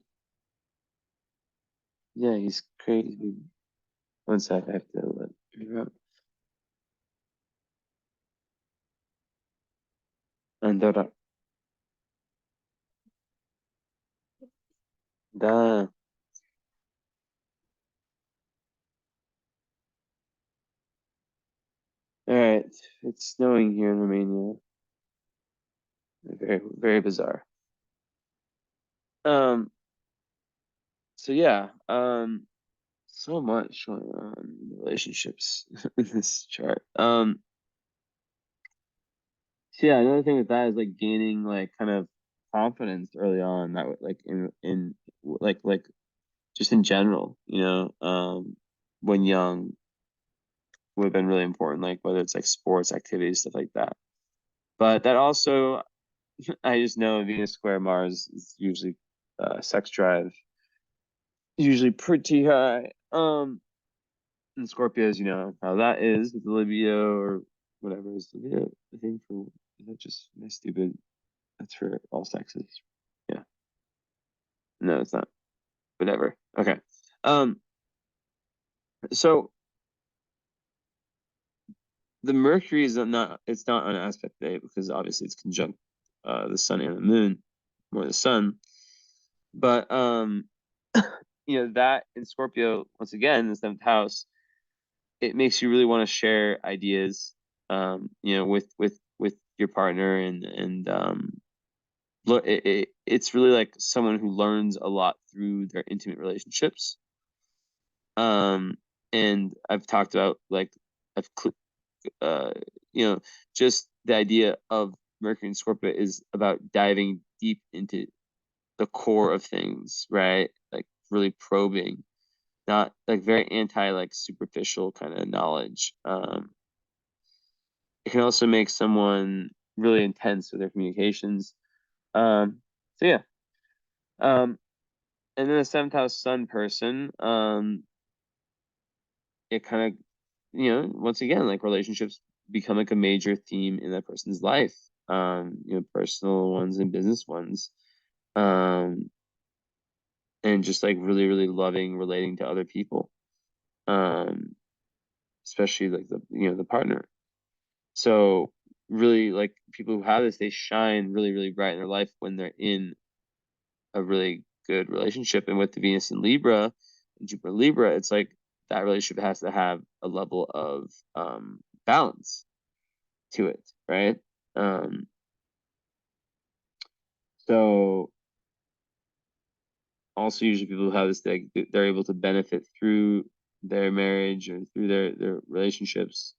Yeah, he's crazy. One sec, I have to let figure out. Andorra. Da. All right, it's snowing here in Romania. Very, very bizarre. Um, so yeah, so much going on in relationships in this chart. So yeah, another thing with that is like gaining like kind of confidence early on that would like in like just in general, when young would have been really important, like whether it's like sports activities, stuff like that. But that also, I just know Venus square Mars is usually sex drive, usually pretty high. And Scorpios, you know how that is with the libido or whatever is libido. I think for is that just my stupid? That's for all sexes. Yeah, no, it's not. Whatever. Okay. Um. So the Mercury is not. It's not on aspect day because obviously it's conjunct the Sun and the Moon, more the Sun. But that in Scorpio once again, the seventh house, it makes you really want to share ideas, with your partner and look, it's really like someone who learns a lot through their intimate relationships. Um, and I've talked about like I've uh, you know, just the idea of Mercury and Scorpio is about diving deep into the core of things, right? Like really probing, not like very anti like superficial kind of knowledge. It can also make someone really intense with their communications. So yeah. Um, and then the seventh house sun person, it kind of, once again, like relationships become like a major theme in that person's life. Personal ones and business ones. Um, and just like really, really loving relating to other people. Um, especially like the partner. So really like people who have this, they shine really, really bright in their life when they're in a really good relationship. And with the Venus in Libra and Jupiter Libra, it's like that relationship has to have a level of balance to it, right? Um, so also usually people who have this, they're able to benefit through their marriage or through their relationships.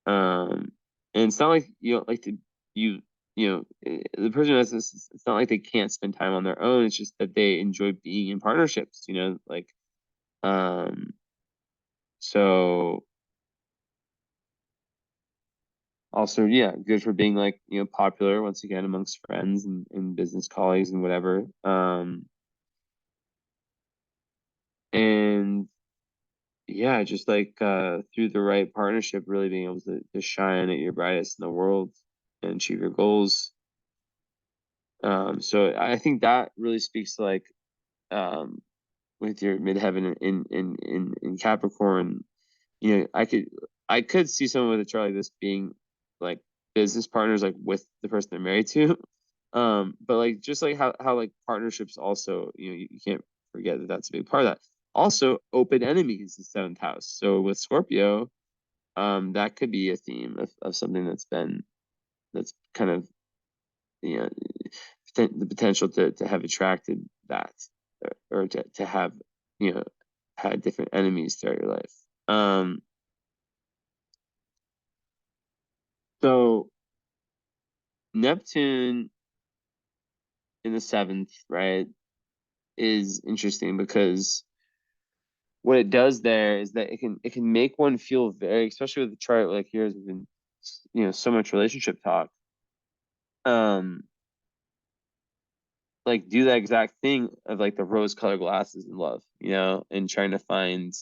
And it's not like you don't like to you the person who has this, it's not like they can't spend time on their own. It's just that they enjoy being in partnerships, like um so also, yeah, good for being like, popular once again amongst friends and business colleagues and whatever. And yeah, just like through the right partnership, really being able to shine at your brightest in the world and achieve your goals. So I think that really speaks to like um with your midheaven in Capricorn. I could see someone with a chart like this being like business partners like with the person they're married to. But like just like how like partnerships also, you can't forget that that's a big part of that. Also, open enemies, the seventh house. So with Scorpio, that could be a theme of something that's kind of, you know the potential to have attracted that, or to have, you know had different enemies throughout your life. So Neptune in the seventh, right, is interesting because what it does there is that it can make one feel very, especially with the chart like yours, has been, so much relationship talk. Um, like do that exact thing of like the rose-colored glasses in love, and trying to find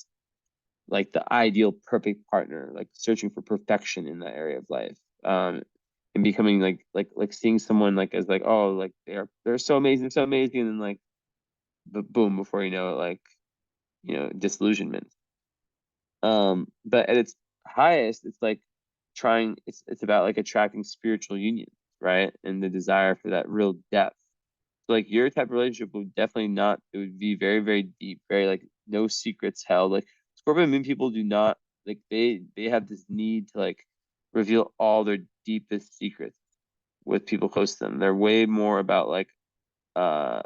like the ideal perfect partner, like searching for perfection in that area of life. And becoming like seeing someone like as like, oh, like they're so amazing, and then like but boom, before you know it, like, disillusionment. But at its highest, it's like it's about like attracting spiritual union, right? And the desire for that real depth. So like your type of relationship would definitely not, it would be very, very deep, very like no secrets held. Like Scorpio Moon people do not, like they have this need to like reveal all their deepest secrets with people close to them. They're way more about like uh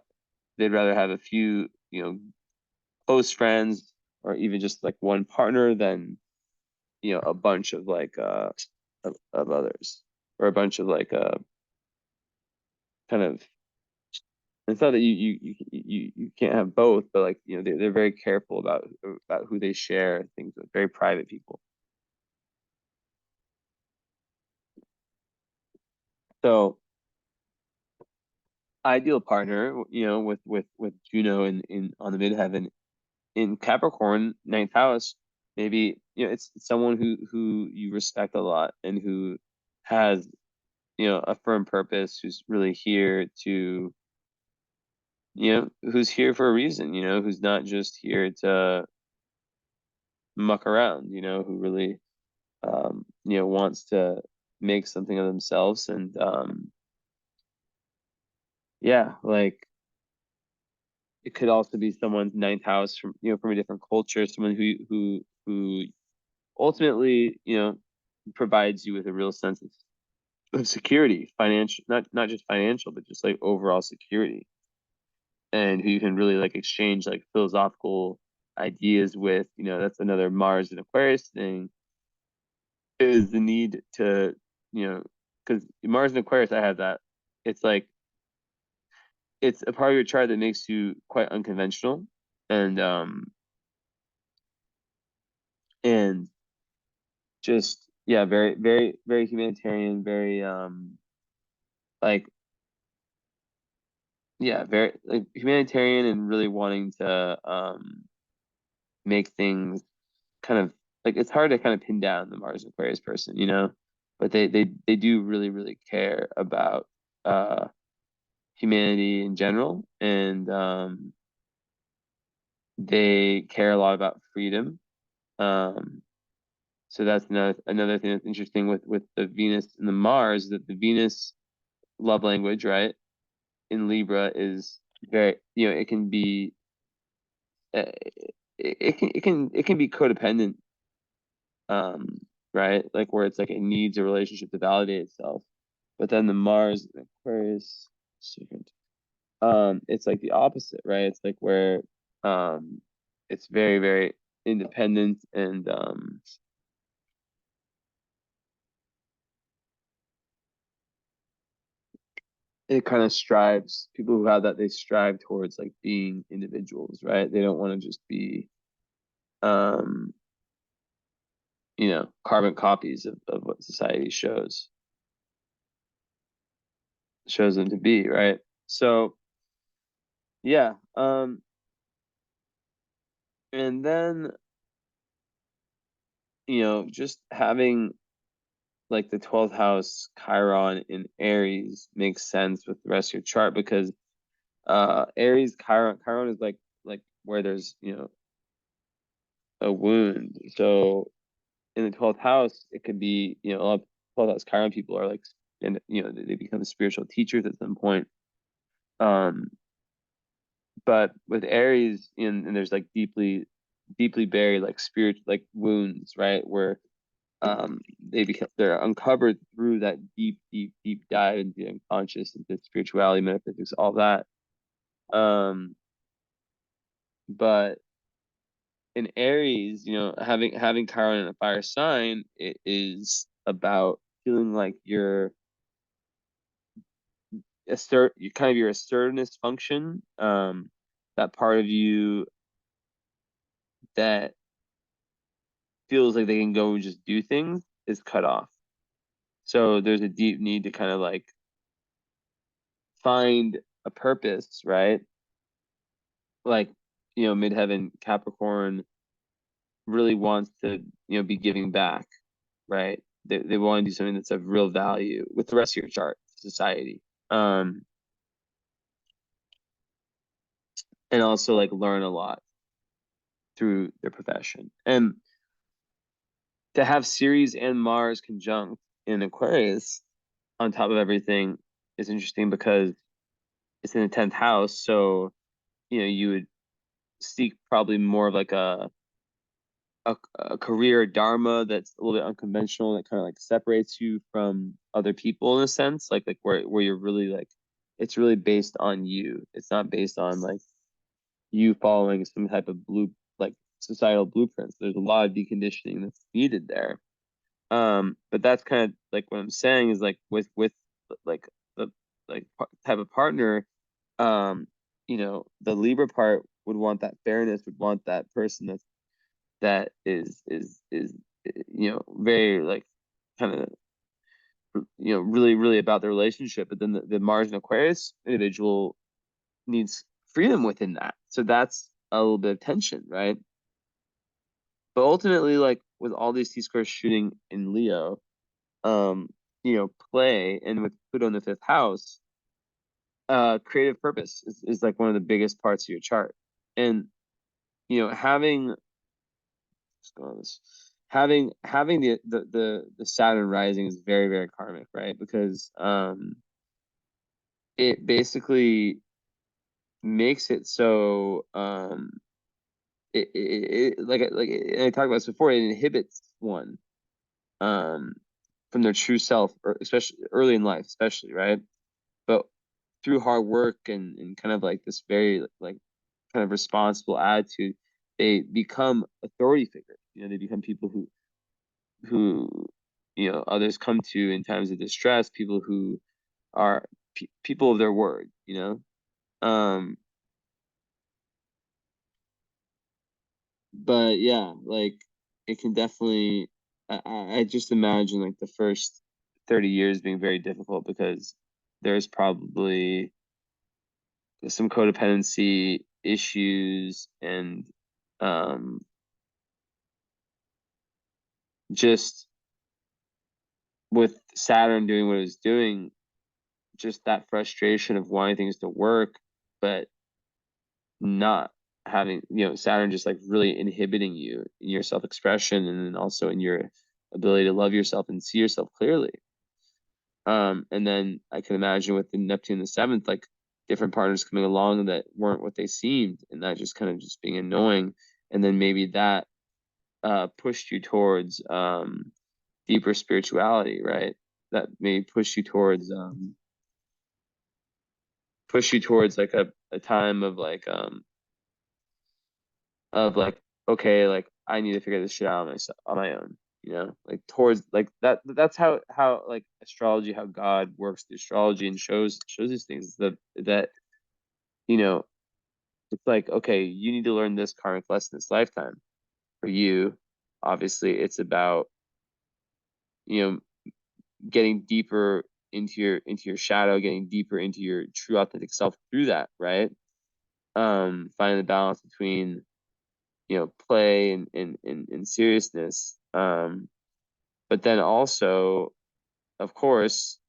they'd rather have a few, close friends or even just like one partner than, a bunch of like of others, or a bunch of like kind of, it's not that you can't have both, but like, they're very careful about who they share things with, very private people. So ideal partner, with Juno in on the midheaven in Capricorn, ninth house, maybe, it's someone who you respect a lot and who has, a firm purpose, who's really here to, who's here for a reason, who's not just here to muck around, who really, wants to make something of themselves. And yeah, like it could also be someone's ninth house from, from a different culture, someone who ultimately, provides you with a real sense of security, financial, not just financial, but just like overall security, and who you can really like exchange like philosophical ideas with. That's another Mars and Aquarius thing, is the need to, you know, because Mars and Aquarius, I have that. It's like it's a part of your chart that makes you quite unconventional, and and just, yeah, very, very, very humanitarian, very like, yeah, very like humanitarian, and really wanting to make things kind of like, it's hard to kind of pin down the Mars Aquarius person, but they do really, really care about uh humanity in general, and they care a lot about freedom. Um, so that's another thing that's interesting with the Venus and the Mars, that the Venus love language, right, in Libra is very, it can be, uh, it can be codependent, um, right? Like where it's like it needs a relationship to validate itself. But then the Mars and Aquarius, second, it's like the opposite, right? It's like where um, it's very, very independent, and it kind of strives. People who have that, they strive towards like being individuals, right? They don't want to just be, um, carbon copies of what society shows them to be, right? So yeah, and then, just having like the 12th house Chiron in Aries makes sense with the rest of your chart, because Aries, Chiron is like where there's, a wound. So in the 12th house, it could be, a lot of 12th house Chiron people are like, and they become spiritual teachers at some point. Um, but with Aries, and there's like deeply, deeply buried like spirit, like wounds, right? Where they're uncovered through that deep, deep, deep dive into the unconscious, into spirituality, metaphysics, all that. Um, but in Aries, having Chiron in a fire sign, it is about feeling like you kind of your assertiveness function, that part of you that feels like they can go and just do things, is cut off. So there's a deep need to kind of like find a purpose, right? Like, midheaven Capricorn really wants to, be giving back, right? They want to do something that's of real value with the rest of your chart, society. Um, and also like learn a lot through their profession. And to have Ceres and Mars conjunct in Aquarius on top of everything is interesting because it's in the 10th house. So, you would seek probably more of like a career dharma that's a little bit unconventional, that kind of like separates you from other people in a sense, like where you're really like, it's really based on you. It's not based on like you following some type of like societal blueprints. There's a lot of deconditioning that's needed there. But that's kind of like what I'm saying is like with like the like type of partner, um, the Libra part would want that fairness, would want that person that is very like kind of really really about the relationship. But then the Mars and Aquarius individual needs freedom within that, so that's a little bit of tension, right? But ultimately, like with all these T-squares shooting in Leo, um play, and with Pluto in the fifth house, creative purpose is like one of the biggest parts of your chart. And having just go on this having the Saturn rising is very very karmic, right? Because it basically makes it so like I talked about this before, it inhibits one um from their true self, or especially early in life, especially, right? But through hard work and kind of like this very like kind of responsible attitude, they become authority figures. They become people who others come to in times of distress, people who are people of their word, um but yeah, like it can definitely, I just imagine like the first 30 years being very difficult because there's probably some codependency issues, and um just with Saturn doing what it was doing, just that frustration of wanting things to work, but not having, Saturn just like really inhibiting you in your self-expression, and then also in your ability to love yourself and see yourself clearly. And then I can imagine with the Neptune in the seventh, like different partners coming along that weren't what they seemed, and that just kind of just being annoying. And then maybe that pushed you towards deeper spirituality, right? That may push you towards like a time of like, okay, like I need to figure this shit out on myself, on my own, like towards like that's how like astrology, how God works through astrology and shows these things, that you know it's like, okay, you need to learn this karmic lesson this lifetime. For you, obviously it's about you know getting deeper into your shadow, getting deeper into your true authentic self through that, right? Finding the balance between play and seriousness. But then also, of course,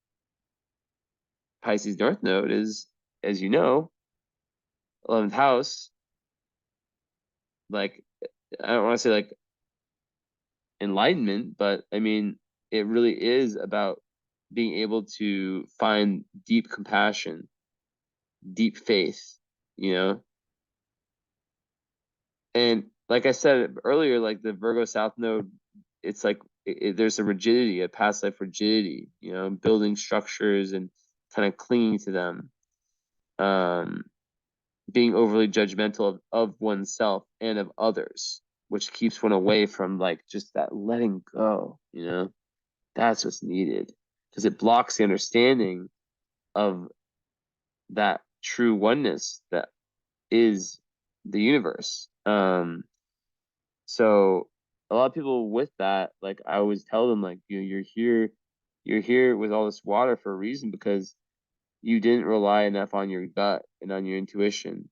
Pisces North Node is, as you know, 11th house. Like, I don't want to say like enlightenment, but I mean, it really is about being able to find deep compassion, deep faith, you know? And like I said earlier, like the Virgo South Node, it's like there's a rigidity, a past life rigidity, building structures and kind of clinging to them, um, being overly judgmental of oneself and of others, which keeps one away from like just that letting go. That's what's needed, because it blocks the understanding of that true oneness that is the universe. So a lot of people with that, like I always tell them, like, you're here with all this water for a reason, because you didn't rely enough on your gut and on your intuition.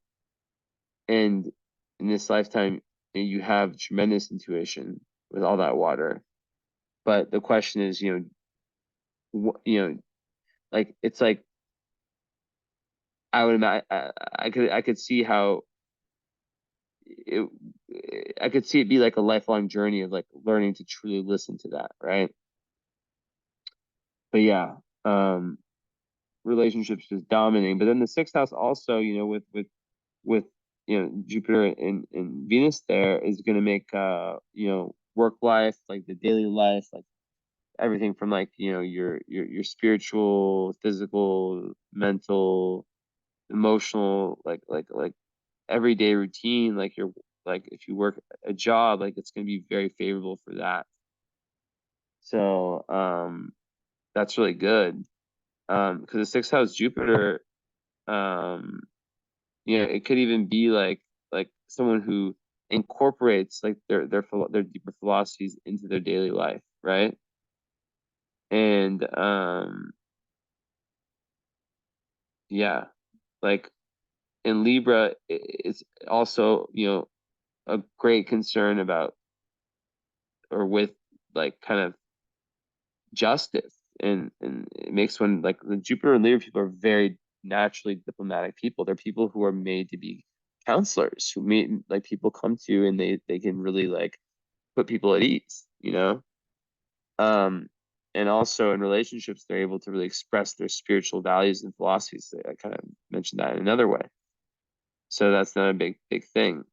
And in this lifetime, you have tremendous intuition with all that water. But the question is, like it's like I would imagine, I could see how it, I could see it be like a lifelong journey of like learning to truly listen to that, right? But yeah, um, relationships is dominating. But then the sixth house also, with Jupiter and Venus there is going to make work life, like the daily life, like everything from like your spiritual, physical, mental, emotional, like everyday routine, like your like if you work a job, like it's going to be very favorable for that. So that's really good. Because the sixth house Jupiter, um it could even be like someone who incorporates like their deeper philosophies into their daily life, right? And yeah, like in Libra, it's also, a great concern about or with like kind of justice, and it makes when like the Jupiter and Libra people are very naturally diplomatic people. They're people who are made to be counselors, who meet like people come to and they can really like put people at ease, Um, and also in relationships, they're able to really express their spiritual values and philosophies. I kind of mentioned that in another way. So that's not a big thing.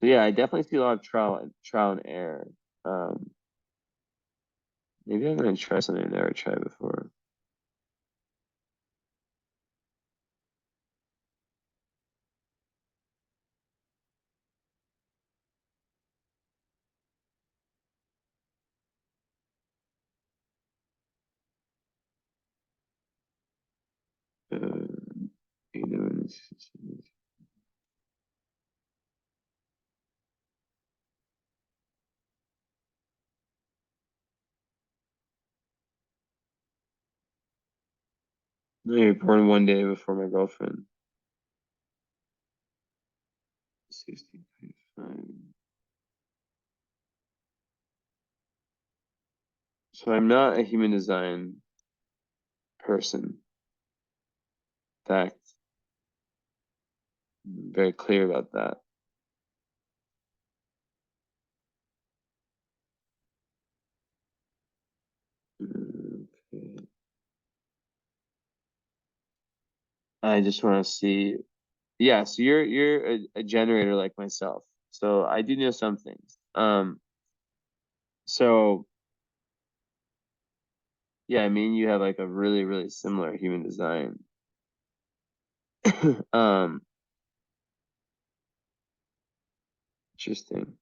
But yeah, I definitely see a lot of trial and error. Um, Maybe I'm gonna try something I've never tried before. Uh, ignorance. No, you're born one day before my girlfriend. 16.5. So I'm not a human design person. In fact, I'm very clear about that. Okay. I just want to see. Yeah, so you're a generator like myself. So I do know some things. So yeah, I mean you have like a really similar human design. Um, Interesting.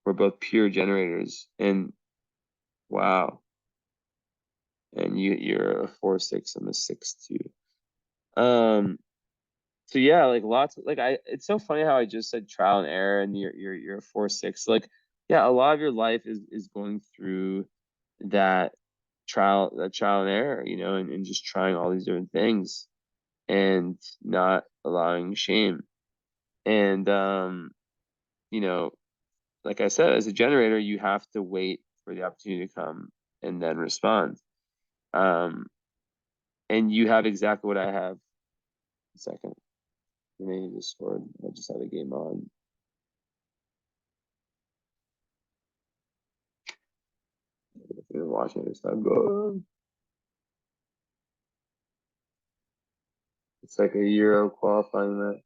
We're both pure generators, and wow. And you're a 4/6, I'm a 6/2. Um, so yeah, like lots of, like it's so funny how I just said trial and error and you're a 4/6. Like, yeah, a lot of your life is going through that trial and error, and just trying all these different things and not allowing shame. And you know, like I said, as a generator, you have to wait for the opportunity to come and then respond. Um, and you have exactly what I have. A second. Remaining Discord. I just had a game on. If you're watching this, I'm going. It's like a Euro qualifying match.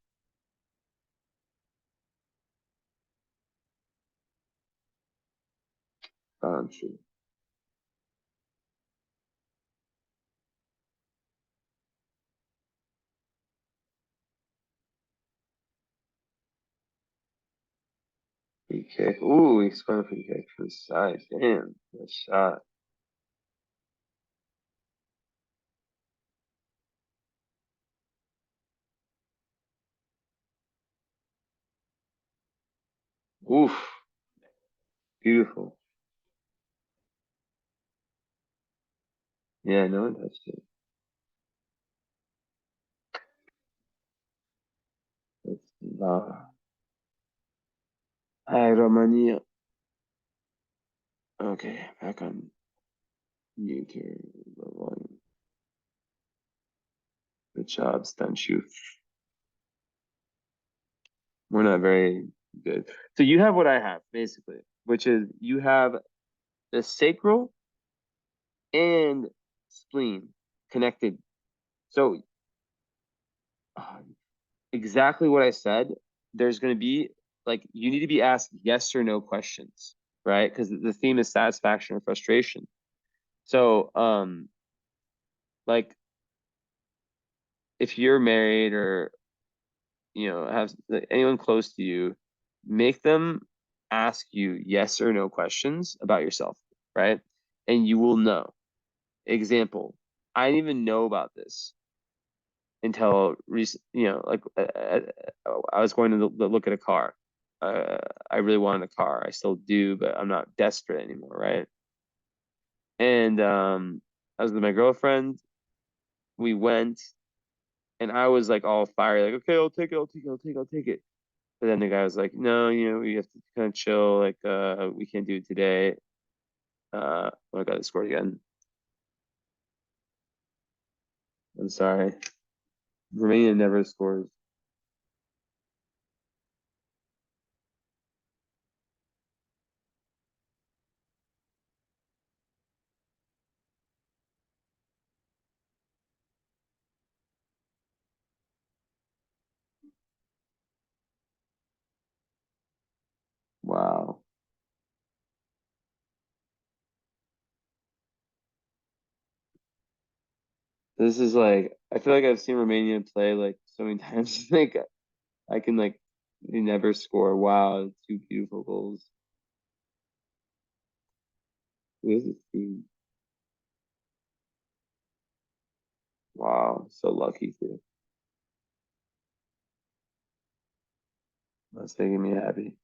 I'm sure. Free kick. Ooh, he's going free kick for the side. Damn, that shot. Oof, beautiful. Yeah, no one touched it. That's nah. Hi, Romania. Okay, back on mute here. The volume. Good job, Stanchu. We're not very good. So you have what I have, basically, which is you have the sacral and spleen connected. So exactly what I said. There's going to be like you need to be asked yes or no questions, right? Because the theme is satisfaction or frustration. So, like if you're married or have like, anyone close to you, make them ask you yes or no questions about yourself, right? And you will know. Example, I didn't even know about this until recent, like I was going to look at a car. I really wanted a car. I still do, but I'm not desperate anymore, right? And I was with my girlfriend. We went, and I was like all fiery, like, okay, I'll take it, I'll take it, I'll take it, I'll take it. But then the guy was like, no, we have to kind of chill. Like, we can't do it today. Oh, I got it scored again. I'm sorry. Romania never scores. Wow. This is like, I feel like I've seen Romania play like so many times. Like, I can like, they never score. Wow, two beautiful goals. Who is this team? Wow, so lucky too. That's making me happy.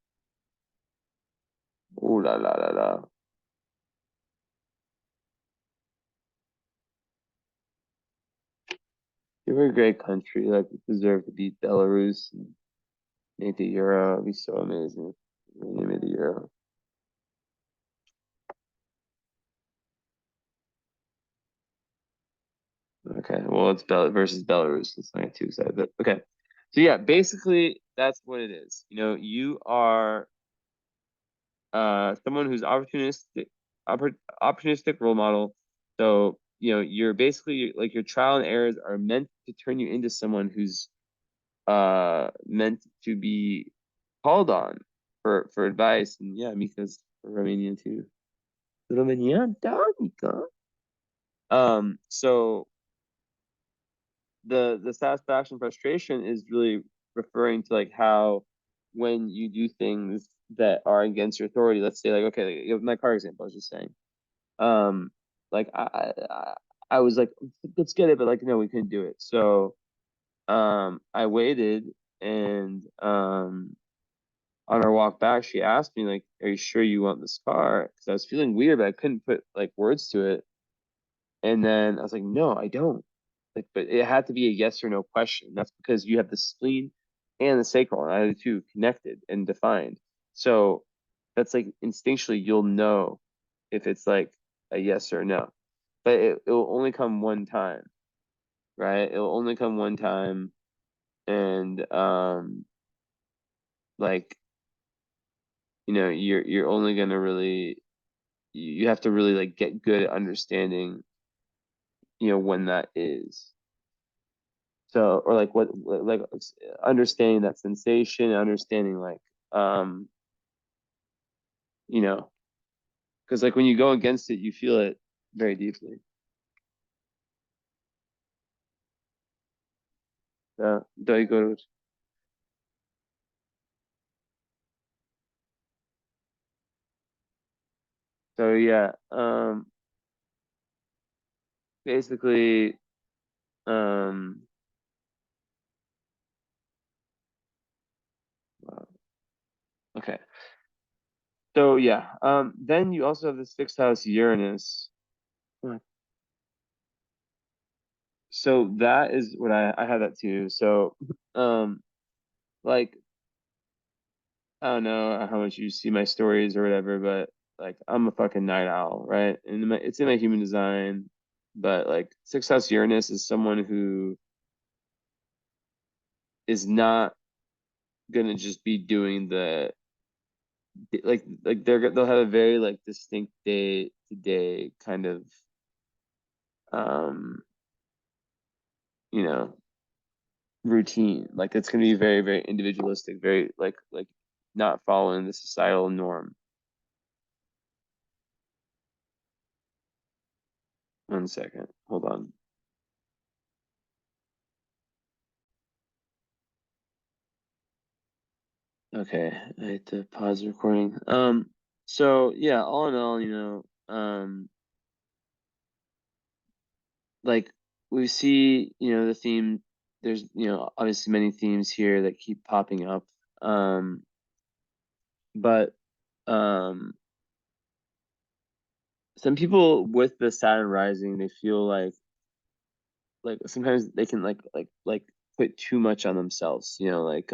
Ooh la la la la. You're a great country. Like, we deserve to beat Belarus and make the Euro. It'd be so amazing if Romania made the Euro. Okay, well, it's versus Belarus. Let's not get too excited. But okay, so yeah, basically that's what it is. You are someone who's opportunistic role model. So you're basically like your trial and errors are meant to turn you into someone who's meant to be called on for advice. And yeah, Mika's Romanian too. Romanian, da, Mika. So the satisfaction frustration is really referring to like how when you do things that are against your authority, let's say like okay, like, my car example, I was just saying, like I was like, let's get it, but like no, we couldn't do it. So I waited, and on our walk back, she asked me like, "Are you sure you want this car?" Because I was feeling weird, but I couldn't put like words to it. And then I was like, "No, I don't." Like, but it had to be a yes or no question. That's because you have the spleen and the sacral, and I have the two connected and defined. So that's like instinctually you'll know if it's like a yes or no. But it will only come one time, right? It will only come one time, and like you're only gonna really you have to really like get good at understanding when that is. So, or like like understanding that sensation, understanding like, um, you know, because like when you go against it, you feel it very deeply. Do you go to, so yeah, basically, um, okay. So yeah, then you also have the sixth house Uranus. So that is what I had that too. So, like I don't know how much you see my stories or whatever, but like I'm a fucking night owl, right? And it's in my human design, but like sixth house Uranus is someone who is not. gonna just be doing they'll have a very like distinct day to day kind of um you know routine. Like it's gonna be very, very individualistic, very like not following the societal norm. One second, hold on. Okay, I had to pause the recording. So yeah, all in all, like we see, the theme. There's, obviously many themes here that keep popping up. Um, but um, some people with the Saturn rising, they feel like sometimes they can like put too much on themselves, like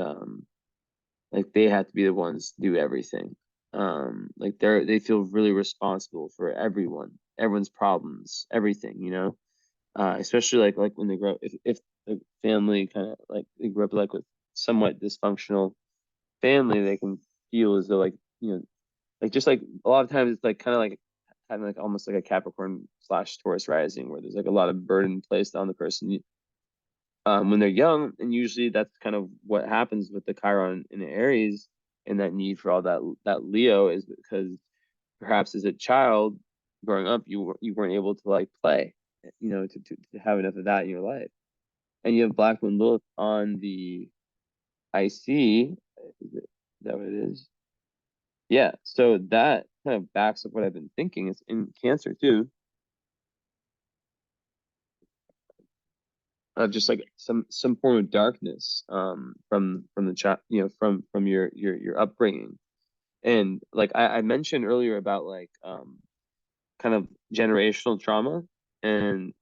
they have to be the ones to do everything. Like they feel really responsible for everyone's problems, everything, especially like when they grow up, if the family kind of like they grew up like with somewhat dysfunctional family, they can feel as though like just like a lot of times it's like kind of like having like almost like a Capricorn slash Taurus rising where there's like a lot of burden placed on the person when they're young, and usually that's kind of what happens with the Chiron in Aries, and that need for all that Leo is because perhaps as a child growing up you weren't able to like play, to have enough of that in your life, and you have Black Moon Lilith on the IC. Is that what it is? Yeah, so that kind of backs up what I've been thinking. It's in Cancer too, just like some form of darkness from the chat, from your upbringing. And like I mentioned earlier about like kind of generational trauma, and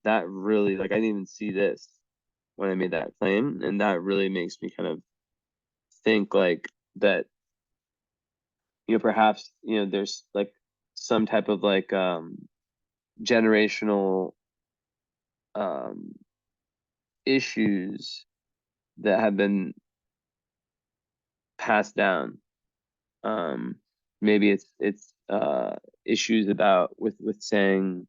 that really like I didn't even see this when I made that claim, and that really makes me kind of think like that, perhaps, there's like some type of like generational um issues that have been passed down. Um, maybe it's issues about with saying,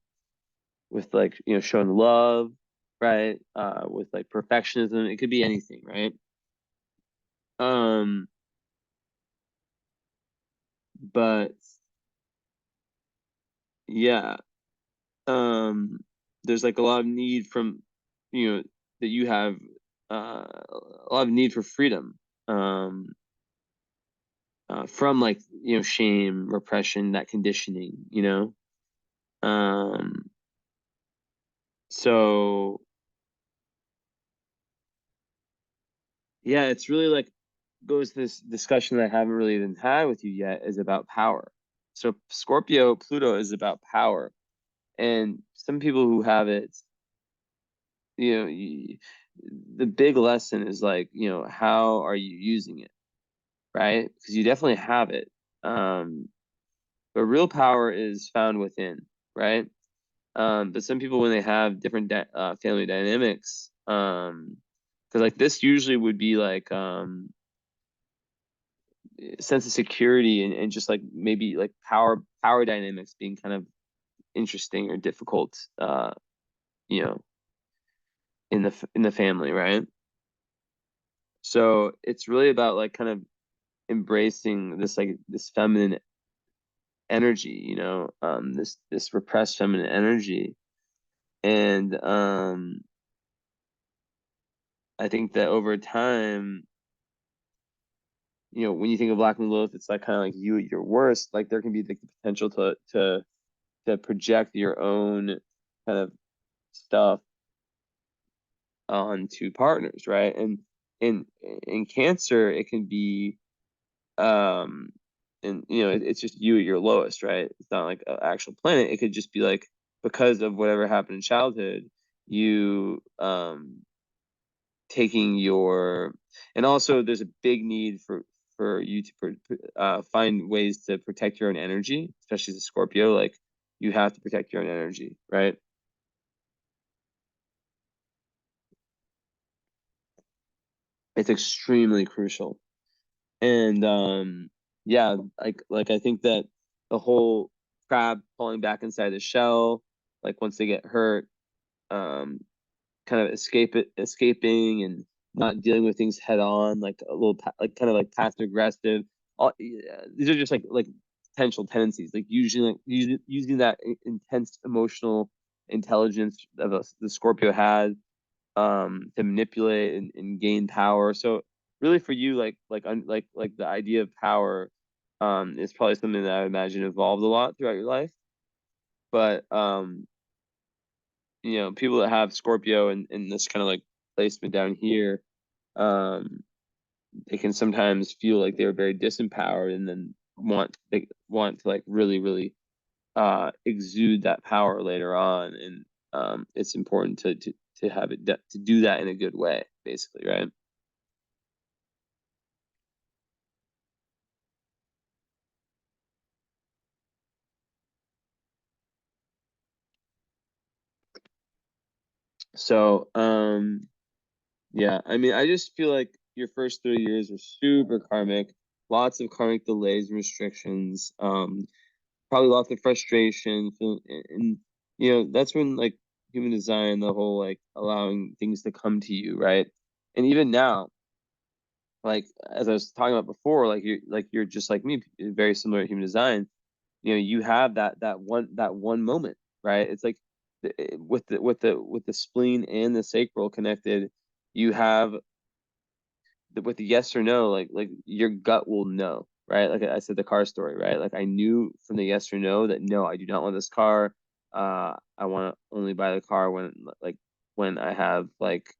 with like showing love, right? With like perfectionism. It could be anything, right? Um, but yeah, um, there's like a lot of need from that you have a lot of need for freedom. From like shame, repression, that conditioning, Um, so yeah, it's really like goes to this discussion that I haven't really even had with you yet is about power. So Scorpio, Pluto is about power. And some people who have it, you know, y the big lesson is like, how are you using it, right? Because you definitely have it. Um, but real power is found within, right? But some people, when they have different family dynamics, because like this usually would be like sense of security, and just like maybe like power dynamics being kind of interesting or difficult, you know, in the family, right? So it's really about like kind of embracing this like this feminine energy, this repressed feminine energy, and I think that over time, when you think of Black Moon Lilith, it's like kind of like you at your worst. Like there can be the potential to project your own kind of stuff onto partners, right? And in Cancer, it can be um and it's just you at your lowest, right? It's not like an actual planet. It could just be like because of whatever happened in childhood, you taking your and also there's a big need for you to find ways to protect your own energy, especially as a Scorpio. Like you have to protect your own energy, right? It's extremely crucial. And yeah, like I think that the whole crab falling back inside the shell, like once they get hurt, um, kind of escaping and not dealing with things head on, like a little like kind of like passive aggressive. All yeah, these are just like potential tendencies, like using that intense emotional intelligence that the Scorpio has to manipulate and gain power. So really for you, like the idea of power is probably something that I imagine evolved a lot throughout your life. But people that have Scorpio and this kind of like placement down here, um, they can sometimes feel like they're very disempowered and then they want to like really, really exude that power later on. And it's important to have to do that in a good way, basically, right? So, yeah, I mean, I just feel like your first 3 years are super karmic, lots of karmic delays and restrictions, probably lots of frustration, and that's when like human design, the whole like allowing things to come to you, right? And even now, like as I was talking about before, like you're just like me, very similar to human design. You have that one moment, right? It's like with the spleen and the sacral connected, you have with the yes or no, like your gut will know, right? Like I said, the car story, right? Like I knew from the yes or no that no, I do not want this car. I want to only buy the car when I have like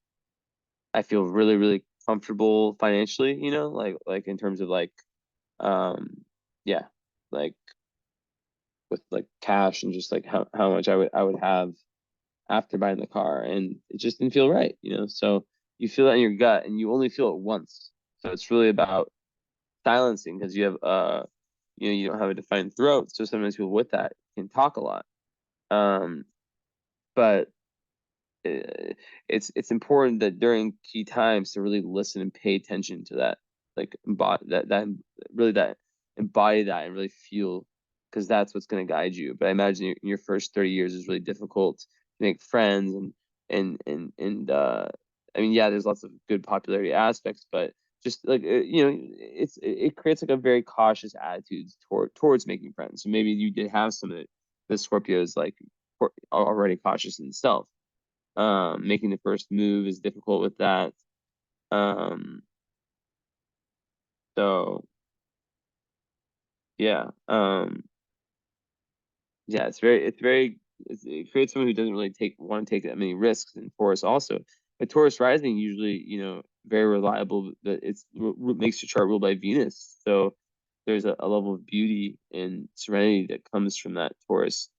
I feel really, really comfortable financially, like in terms of like um yeah, like with like cash and just like how much I would have after buying the car, and it just didn't feel right, so you feel that in your gut and you only feel it once, so it's really about silencing because you don't have a defined throat, so sometimes people with that can talk a lot, but uh, it's important that during key times to really listen and pay attention to that, like that embody that and really feel, because that's what's going to guide you. But I imagine your first 30 years is really difficult to make friends and I mean, yeah, there's lots of good popularity aspects, but just like it creates like a very cautious attitude towards making friends. So maybe you did have some of it. The Scorpios like already cautious in itself. Making the first move is difficult with that. Um, so yeah, yeah, it creates someone who doesn't really want to take that many risks. And Taurus also, but Taurus rising usually, very reliable. But it's makes your chart ruled by Venus, so there's a level of beauty and serenity that comes from that Taurus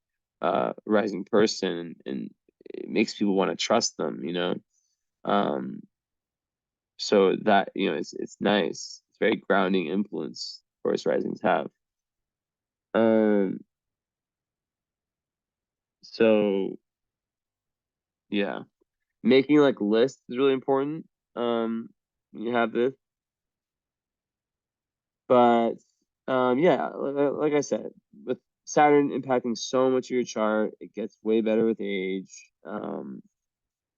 rising person, and it makes people want to trust them. Um, So that, it's nice. It's very grounding influence Taurus risings have. Um, so yeah, making like lists is really important. When you have this, but yeah, like I said, with Saturn impacting so much of your chart, it gets way better with age.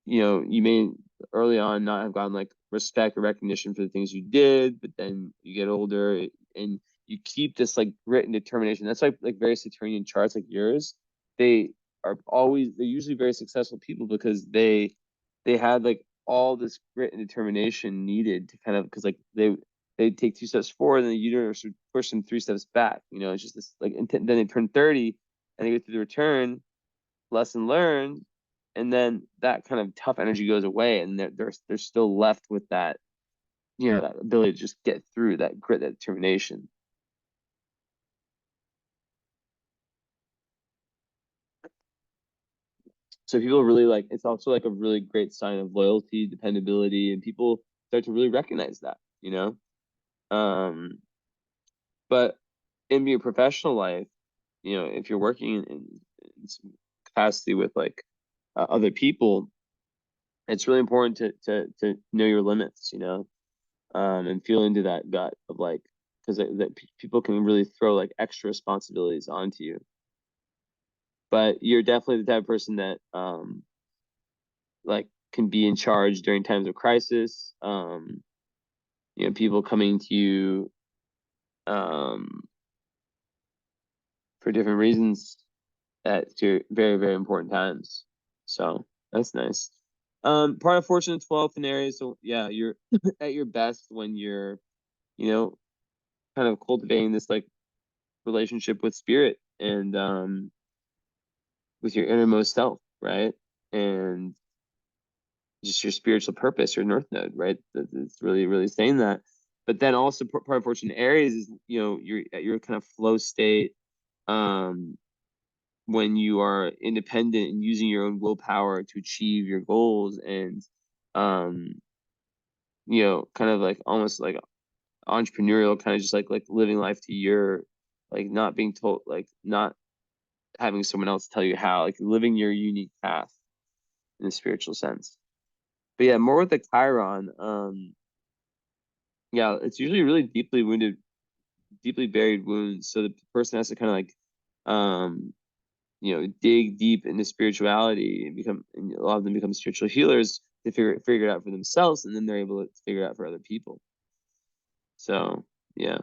You may early on not have gotten like respect or recognition for the things you did, but then you get older and you keep this like grit and determination. That's like very Saturnian charts like yours. They they're usually very successful people because they had like all this grit and determination needed to kind of, because like they take 2 steps forward and the universe would push them 3 steps back. It's just this like, and then they turn 30 and they go through the return, lesson learned, and then that kind of tough energy goes away, and they're still left with that, that ability to just get through, that grit, that determination. So people really like, it's also like a really great sign of loyalty, dependability, and people start to really recognize that. But in your professional life, if you're working in some capacity with like other people, it's really important to know your limits. and feel into that gut of like, because people can really throw like extra responsibilities onto you. But you're definitely the type of person that like can be in charge during times of crisis. People coming to you um for different reasons at very, very important times. So that's nice. Part of fortune 12th in Aries. So yeah, you're at your best when you're, you know, kind of cultivating this like relationship with spirit and with your innermost self, right? And just your spiritual purpose, your North Node, right? It's really, really saying that. But then also part of fortune Aries is, you're at your kind of flow state, um, when you are independent and using your own willpower to achieve your goals and, um, kind of like almost like entrepreneurial, kind of just like living life to your, like not being told, like not having someone else tell you how, like living your unique path in a spiritual sense. But yeah, more with the Chiron. Yeah, it's usually really deeply wounded, deeply buried wounds. So the person has to kind of like, um, dig deep into spirituality and and a lot of them become spiritual healers to figure it out for themselves, and then they're able to figure it out for other people. So yeah.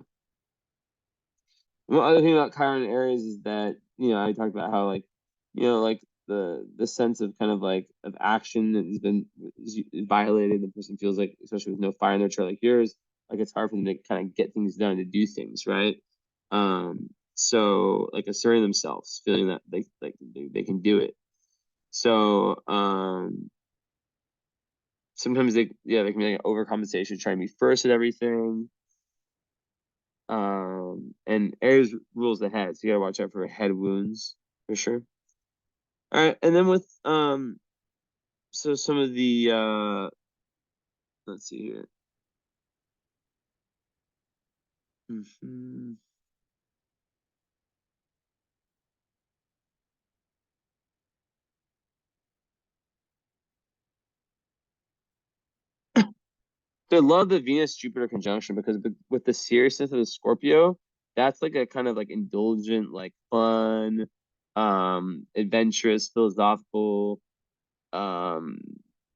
One other thing about Chiron and Aries is that, I talked about how like, like the sense of kind of like of action that has been is violated. The person feels like, especially with no fire in their chart like yours, like it's hard for them to kind of get things done, to do things, right? So like asserting themselves, feeling that they can do it. So sometimes they can be like overcompensation, trying to be first at everything. And Aries rules the head, so you gotta watch out for head wounds for sure. All right, and then with so some of the let's see here. Mhm. So I love the Venus Jupiter conjunction because with the seriousness of the Scorpio, that's like a kind of like indulgent, like fun, adventurous, philosophical. Um,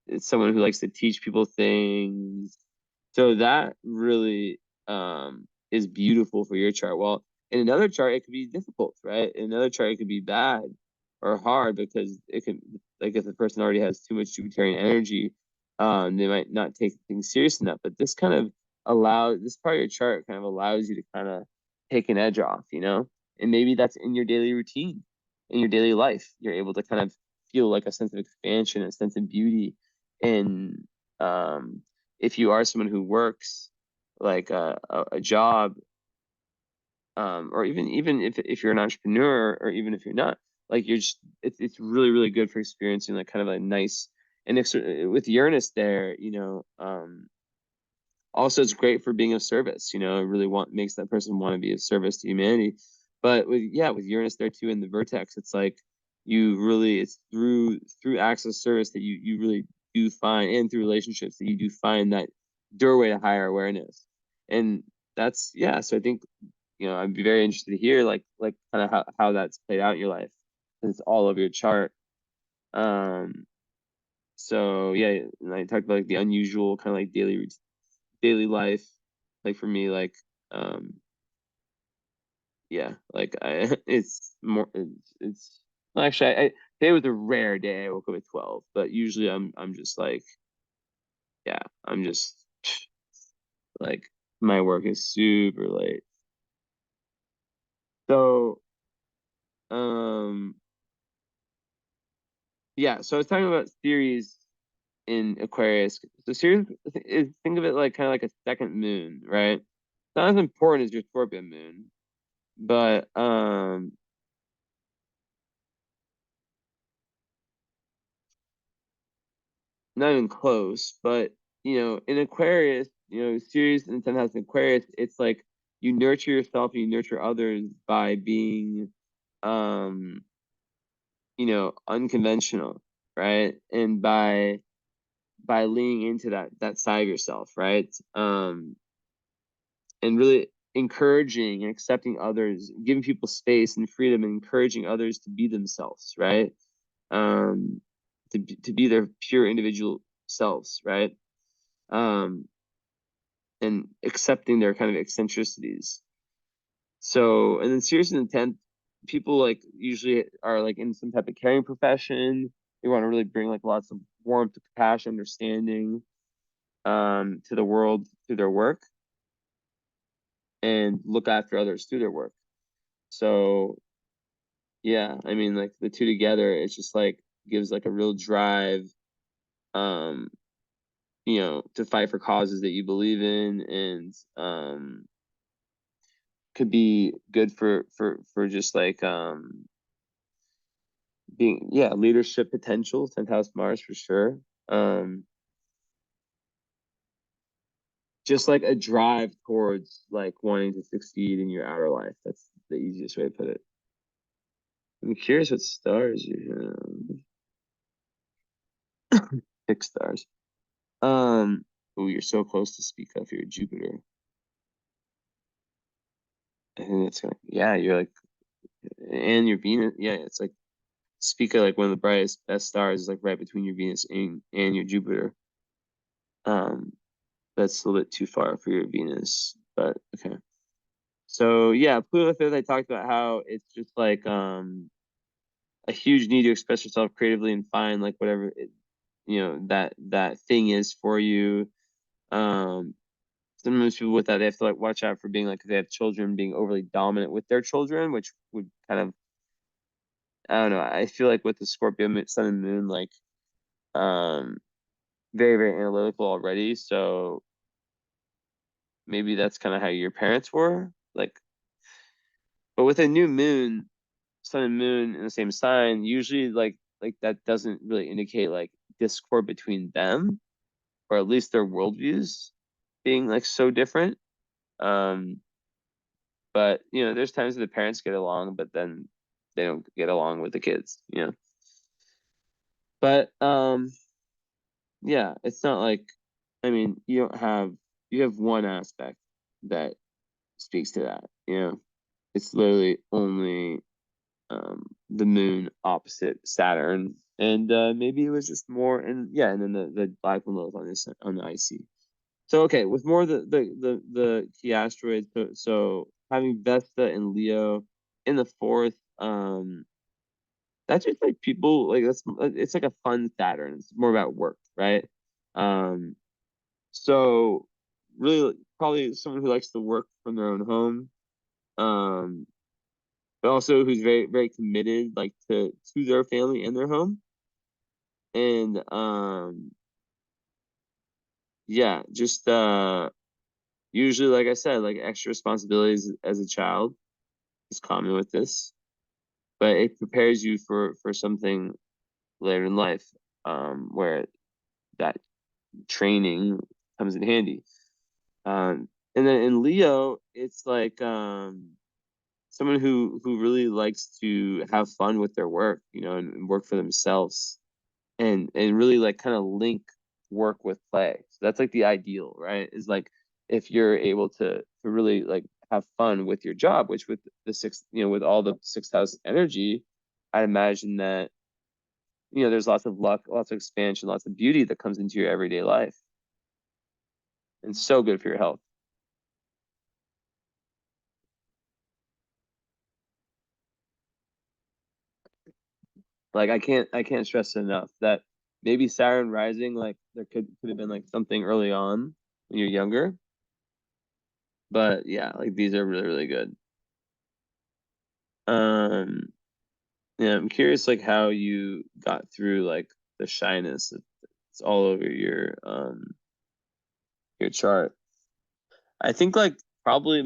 it's someone who likes to teach people things. So that really is beautiful for your chart. Well, in another chart, it could be difficult, right? In another chart, it could be bad or hard because it can, like, if the person already has too much Jupiterian energy, they might not take things serious enough. But this kind of this part of your chart kind of allows you to kind of take an edge off, and maybe that's in your daily routine, in your daily life. You're able to kind of feel like a sense of expansion, a sense of beauty, and if you are someone who works like a job, or even if you're an entrepreneur, or even if you're not, like you're just it's really, really good for experiencing like kind of a nice, and with Uranus there, also it's great for being of service. It really makes that person want to be of service to humanity. But with Uranus there too in the vertex, it's like it's through acts of service that you really do find, and through relationships that you do find that doorway to higher awareness. And that's, yeah, so I think, I'd be very interested to hear like kind of how that's played out in your life. It's all over your chart. um so yeah, and I talked about like the unusual kind of like daily life. Like for me, like, um yeah, like I it's more it's well, actually, today was a rare day. I woke up at 12, but usually I'm just like, yeah, I'm just like, my work is super late. So um yeah, so I was talking about Ceres in Aquarius. So Ceres is, think of it like kind of like a second moon, right? It's not as important as your Scorpio moon, but not even close. But in Aquarius, Sirius in the 10th house in Aquarius, it's like you nurture yourself and you nurture others by being, unconventional, right? And by by leaning into that side of yourself, right? And really encouraging and accepting others, giving people space and freedom, and encouraging others to be themselves, right? Um, to be their pure individual selves, right? Um, and accepting their kind of eccentricities. So, and then serious intent, people like usually are like in some type of caring profession. They want to really bring like lots of warmth, compassion, understanding to the world through their work, and look after others through their work. So yeah, I mean, like the two together, it's just like gives like a real drive, um, to fight for causes that you believe in, and could be good for just like being, yeah, leadership potential, 10th house Mars for sure. Um, just like a drive towards like wanting to succeed in your outer life. That's the easiest way to put it. I'm curious what stars you have. 6 stars. Oh, you're so close to speak of your Jupiter. I think it's gonna, yeah, you're like, and your Venus, yeah, it's like speak of like one of the brightest, best stars is like right between your Venus and your Jupiter. Um, that's a little bit too far for your Venus, but okay. So yeah, Pluto fifth, I talked about how it's just like a huge need to express yourself creatively and find like whatever that thing is for you. Um, Sometimes people with that, they have to like watch out for being like, if they have children, being overly dominant with their children, which would kind of, I don't know. I feel like with the Scorpio sun and moon, like um very, very analytical already. So maybe that's kind of how your parents were. Like, but with a new moon, sun and moon in the same sign, usually like that doesn't really indicate like discord between them, or at least their worldviews being like so different. Um, but there's times that the parents get along, but then they don't get along with the kids. But yeah, it's not like, I mean, you have one aspect that speaks to that. It's literally only the moon opposite Saturn, and maybe it was just more, and yeah, and then the black one on this on the IC. So okay, with more of the key asteroids, so having Vesta and Leo in the fourth, that's just like people like, that's, it's like a fun Saturn. It's more about work, right? Um, so really probably someone who likes to work from their own home. Um, but also who's very, very committed like to their family and their home. And yeah, just usually, like I said, like extra responsibilities as a child is common with this, but it prepares you for something later in life, where that training comes in handy. And then in Leo, it's like someone who really likes to have fun with their work, and work for themselves, and really like kind of link work with play. So that's like the ideal, right? Is like if you're able to really like have fun with your job, which with the sixth, with all the sixth house energy, I'd imagine that there's lots of luck, lots of expansion, lots of beauty that comes into your everyday life, and so good for your health. Like I can't stress it enough that maybe Saturn rising, like there could have been like something early on when you're younger, but yeah, like these are really, really good. Um, Yeah, I'm curious like how you got through like the shyness. It's all over your chart. I think like probably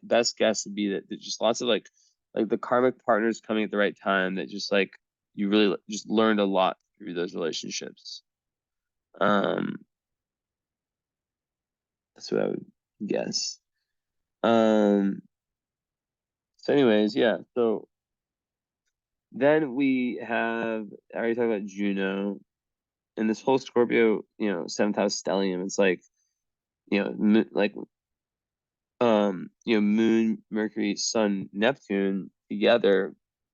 best guess would be that there's just lots of like the karmic partners coming at the right time, that just like you really just learned a lot through those relationships. Um, that's what I would guess. Um, so anyways, yeah. So then we have, I already talked about Juno. and this whole Scorpio, seventh house stellium, it's like, like Moon, Mercury, Sun, Neptune together,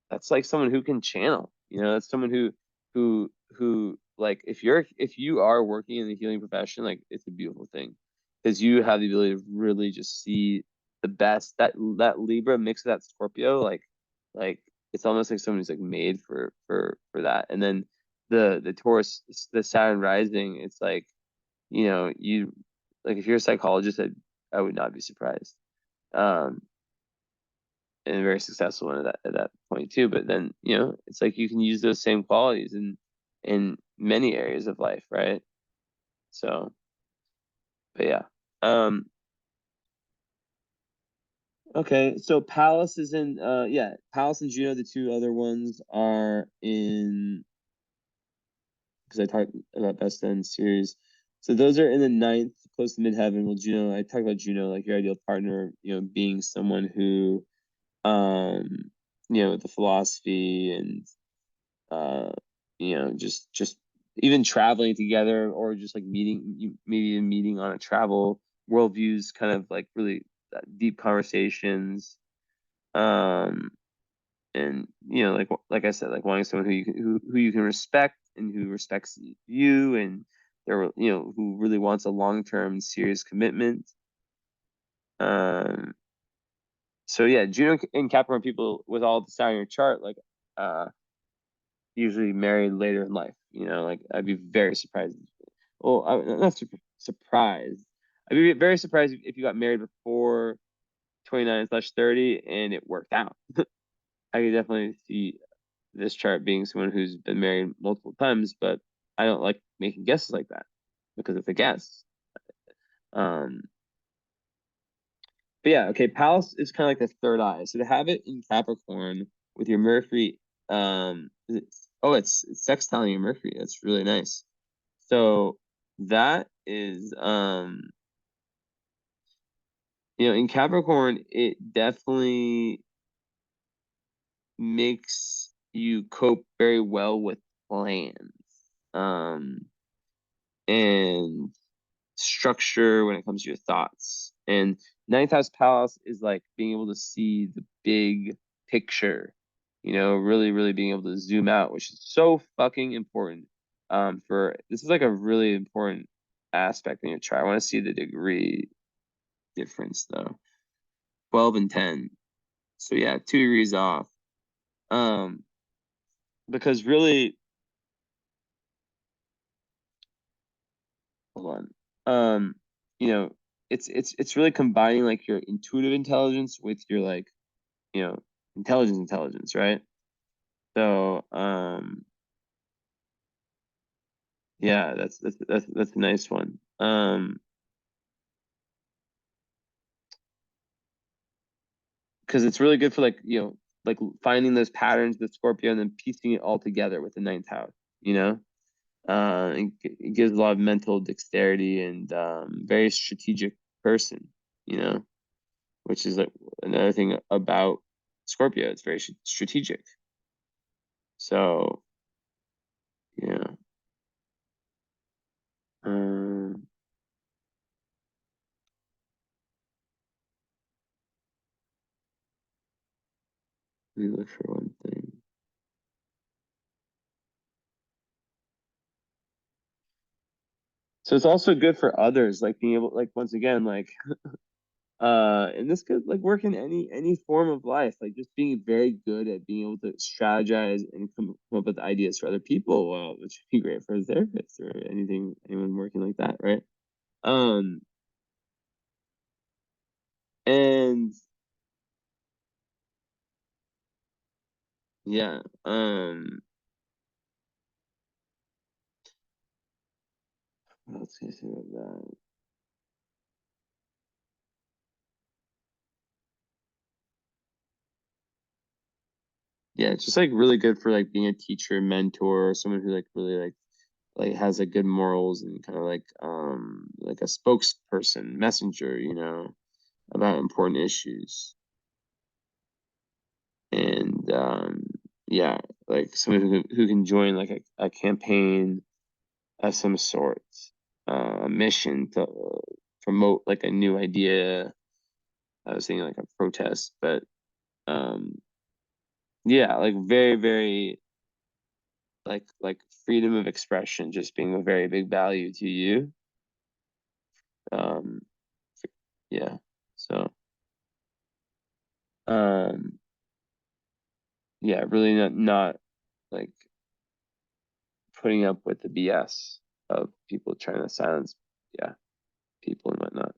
that's like someone who can channel. That's someone who like if you are working in the healing profession, like it's a beautiful thing because you have the ability to really just see the best. That Libra mixed with that Scorpio, like it's almost like someone who's like made for that. And then the Taurus, the Saturn rising, it's like, you like if you're a psychologist, I would not be surprised. Um, and very successful at that point too. But then, it's like you can use those same qualities in many areas of life, right? So, but yeah. Okay, so Palace is in Palace and Juno, the two other ones are in, because I talked about Best End series. So those are in the ninth, close to midheaven. Well, Juno, I talked about Juno, like your ideal partner, being someone who um with the philosophy and just even traveling together, or just like maybe even meeting on a travel, worldviews, kind of like really deep conversations, um and like I said, like wanting someone who you can respect and who respects you, and who really wants a long-term serious commitment. um so yeah, Juno and Capricorn people with all the sign in your chart, like uh usually married later in life. Like I'd be very surprised. Well, I'm not surprised. I'd be very surprised if you got married before 29/30 and it worked out. I could definitely see this chart being someone who's been married multiple times, but I don't like making guesses like that because it's a guess. Um, but yeah, okay, Pallas is kind of like the third eye. So to have it in Capricorn with your Mercury, it's sextiling your Mercury. That's really nice. So that is, in Capricorn, it definitely makes you cope very well with plans, um, and structure when it comes to your thoughts. And ninth house Palace is like being able to see the big picture, really, really being able to zoom out, which is so fucking important. For this is like a really important aspect in your chart. I want to see the degree difference though. 12 and 10. So yeah, 2 degrees off. Um, because really, hold on. You know, it's really combining like your intuitive intelligence with your like, you know, intelligence, right? So, yeah, that's a nice one. Because it's really good for like, like finding those patterns with Scorpio and then piecing it all together with the ninth house, you know? It gives a lot of mental dexterity and very strategic person, you know, which is like another thing about Scorpio. It's very strategic. So, yeah. Um, Let me look for one thing. So it's also good for others, like being able, like once again, like and this could like work in any form of life, like just being very good at being able to strategize and come up with ideas for other people, which would be great for a therapist or anyone working like that, right? Um, and yeah, what else can I say about that? Yeah, it's just like really good for like being a teacher, mentor, someone who like really like has like good morals and kind of like a spokesperson, messenger, about important issues. And yeah, like someone who can join like a campaign, of some sort, a mission to promote like a new idea. I was thinking like a protest, but um, yeah, like very, very like freedom of expression just being a very big value to you. Um, yeah. So um, yeah, really not like putting up with the BS of people trying to silence, yeah, people and whatnot,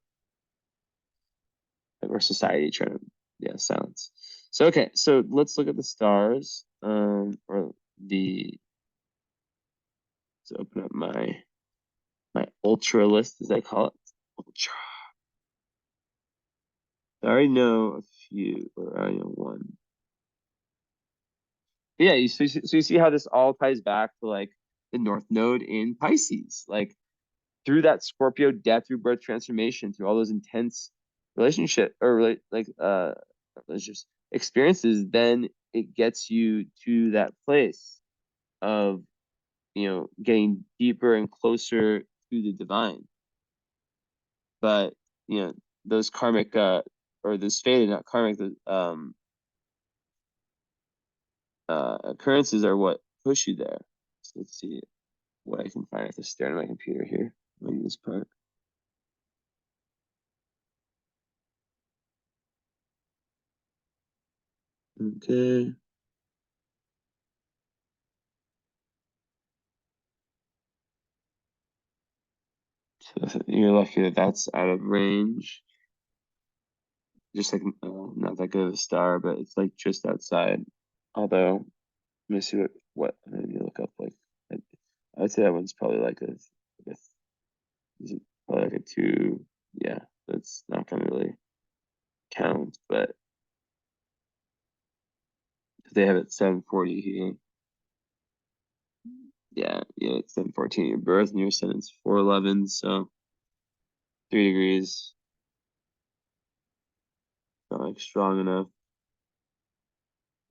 or society trying to, yeah, silence. So okay, so let's look at the stars, or the let's open up my ultra list, as I call it. Ultra. I already know a few, or I already know one. But yeah, so you see how this all ties back to like the North Node in Pisces, like through that Scorpio death through birth transformation, through all those intense relationship or relationships experiences, then it gets you to that place of, getting deeper and closer to the divine. But those karmic or those fated, not karmic, occurrences are what push you there. So let's see what I can find. I have to stare at my computer here. Let me do this part. Okay. So you're lucky that that's out of range. Just like not that good of a star, but it's like just outside. Although, let me see what let me look up. Like, I, I would say that one's probably like is it probably like a two. Yeah, that's not gonna really count. But they have it 740 here. Yeah, it's 714 your birth, and your ascendant's 411, so 3 degrees. Not like strong enough.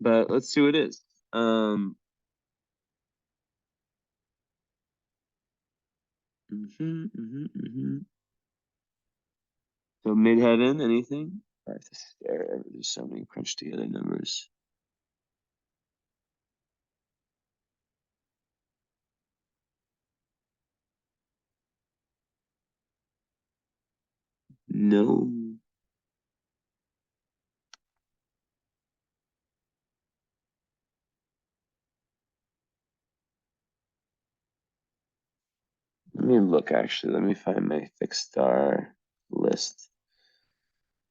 But let's see what it is. So midheaven, anything? I have to stare. There's so many crunched together numbers. No. Let me look actually. Let me find my fixed star list.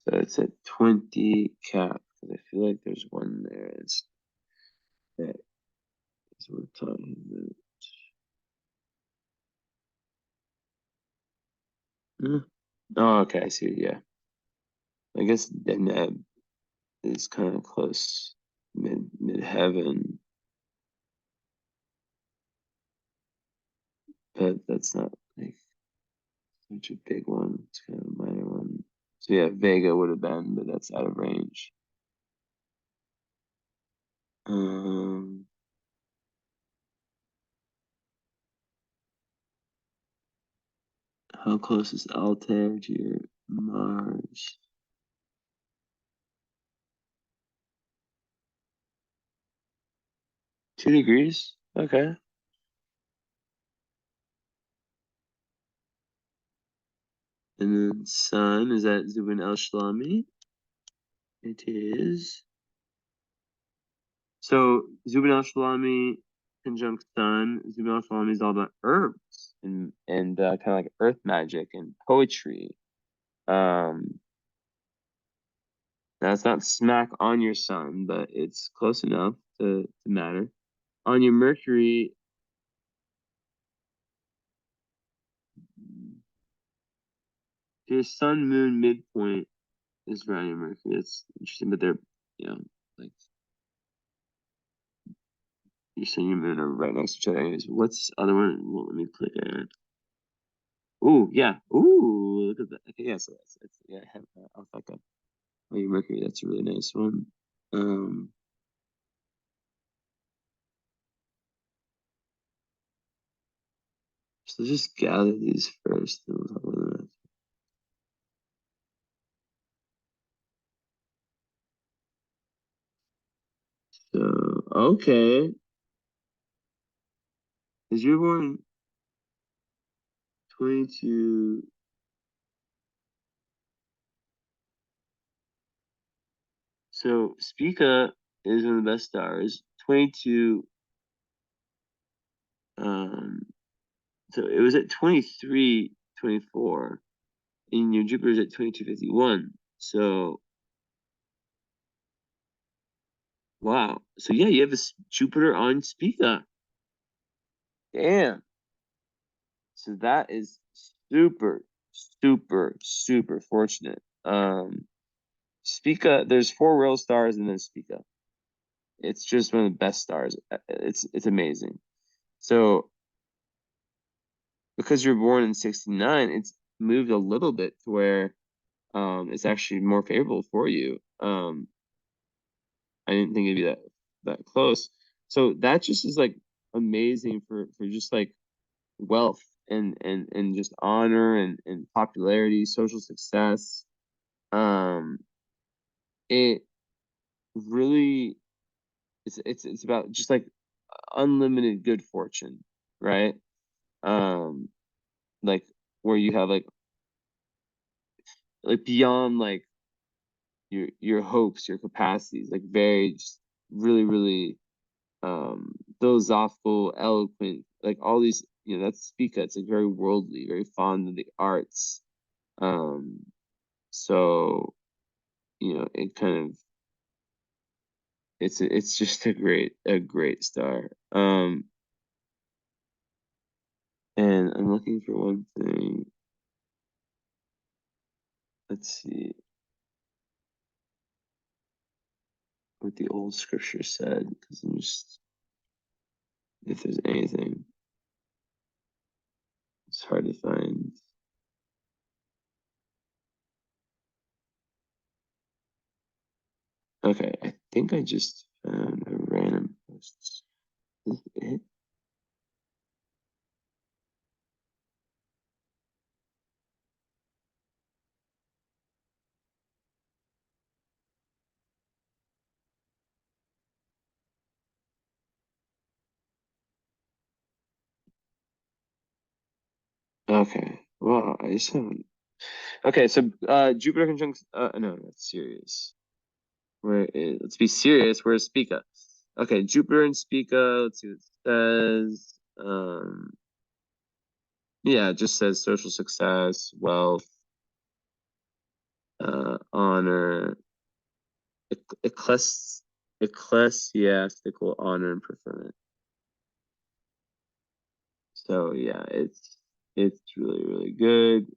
So it's at 20 cap, because I feel like there's one there. That is what we're talking about. Hmm. Oh, okay, I see. Yeah. I guess Deneb is kind of close. Mid heaven, but that's not like such a big one. It's kind of a minor one. So yeah, Vega would have been, but that's out of range. Um, how close is Altair to your Mars? 2 degrees. Okay. And then Sun is at Zubin El Shlami. It is. So Zubin El Shlami conjunct Sun. Zubin El Shlami is all about herbs and kind of like earth magic and poetry. Um, Now it's not smack on your Sun, but it's close enough to matter. On your Mercury, your Sun Moon midpoint is around your Mercury. It's interesting, but they're, you know, like your Sun and your Moon are right next to each other. Anyways, what's the other one? Well, let me click it. Ooh, yeah. Ooh, look at that. Okay, yeah, so that's yeah, I have Alphaca. Oh, your Mercury, that's a really nice one. Um, So just gather these first, and we'll talk about them. So, okay. Because you're born 22. So Spica is one of the best stars. 22. Um, so it was at 23, 24, and your Jupiter's at 2251. So wow. So yeah, you have a Jupiter on Spica. Damn. So that is super, super, super fortunate. Spica, there's four real stars and then Spica. It's just one of the best stars. It's amazing. So because you're born in 69, it's moved a little bit to where it's actually more favorable for you. I didn't think it'd be that close. So that just is like amazing for just like wealth and just honor and popularity, social success. Um, it really it's about just like unlimited good fortune, right? Um, like where you have like beyond like your hopes, your capacities, like very just really philosophical, eloquent, like all these, that's Spica. It's like very worldly, very fond of the arts. Um, so it kind of it's just a great star. And I'm looking for one thing. Let's see what the old scripture said, because I'm just if there's anything, it's hard to find. Okay, I think I just found a random post. Is it? Okay. Well, I just haven't. Okay, so Jupiter conjunct. No, that's serious. Let's be serious. Where's Spica? Okay, Jupiter and Spica. Let's see what it says. Yeah, it just says social success, wealth, honor, ecclesiastical honor and preferment. So yeah, it's really good,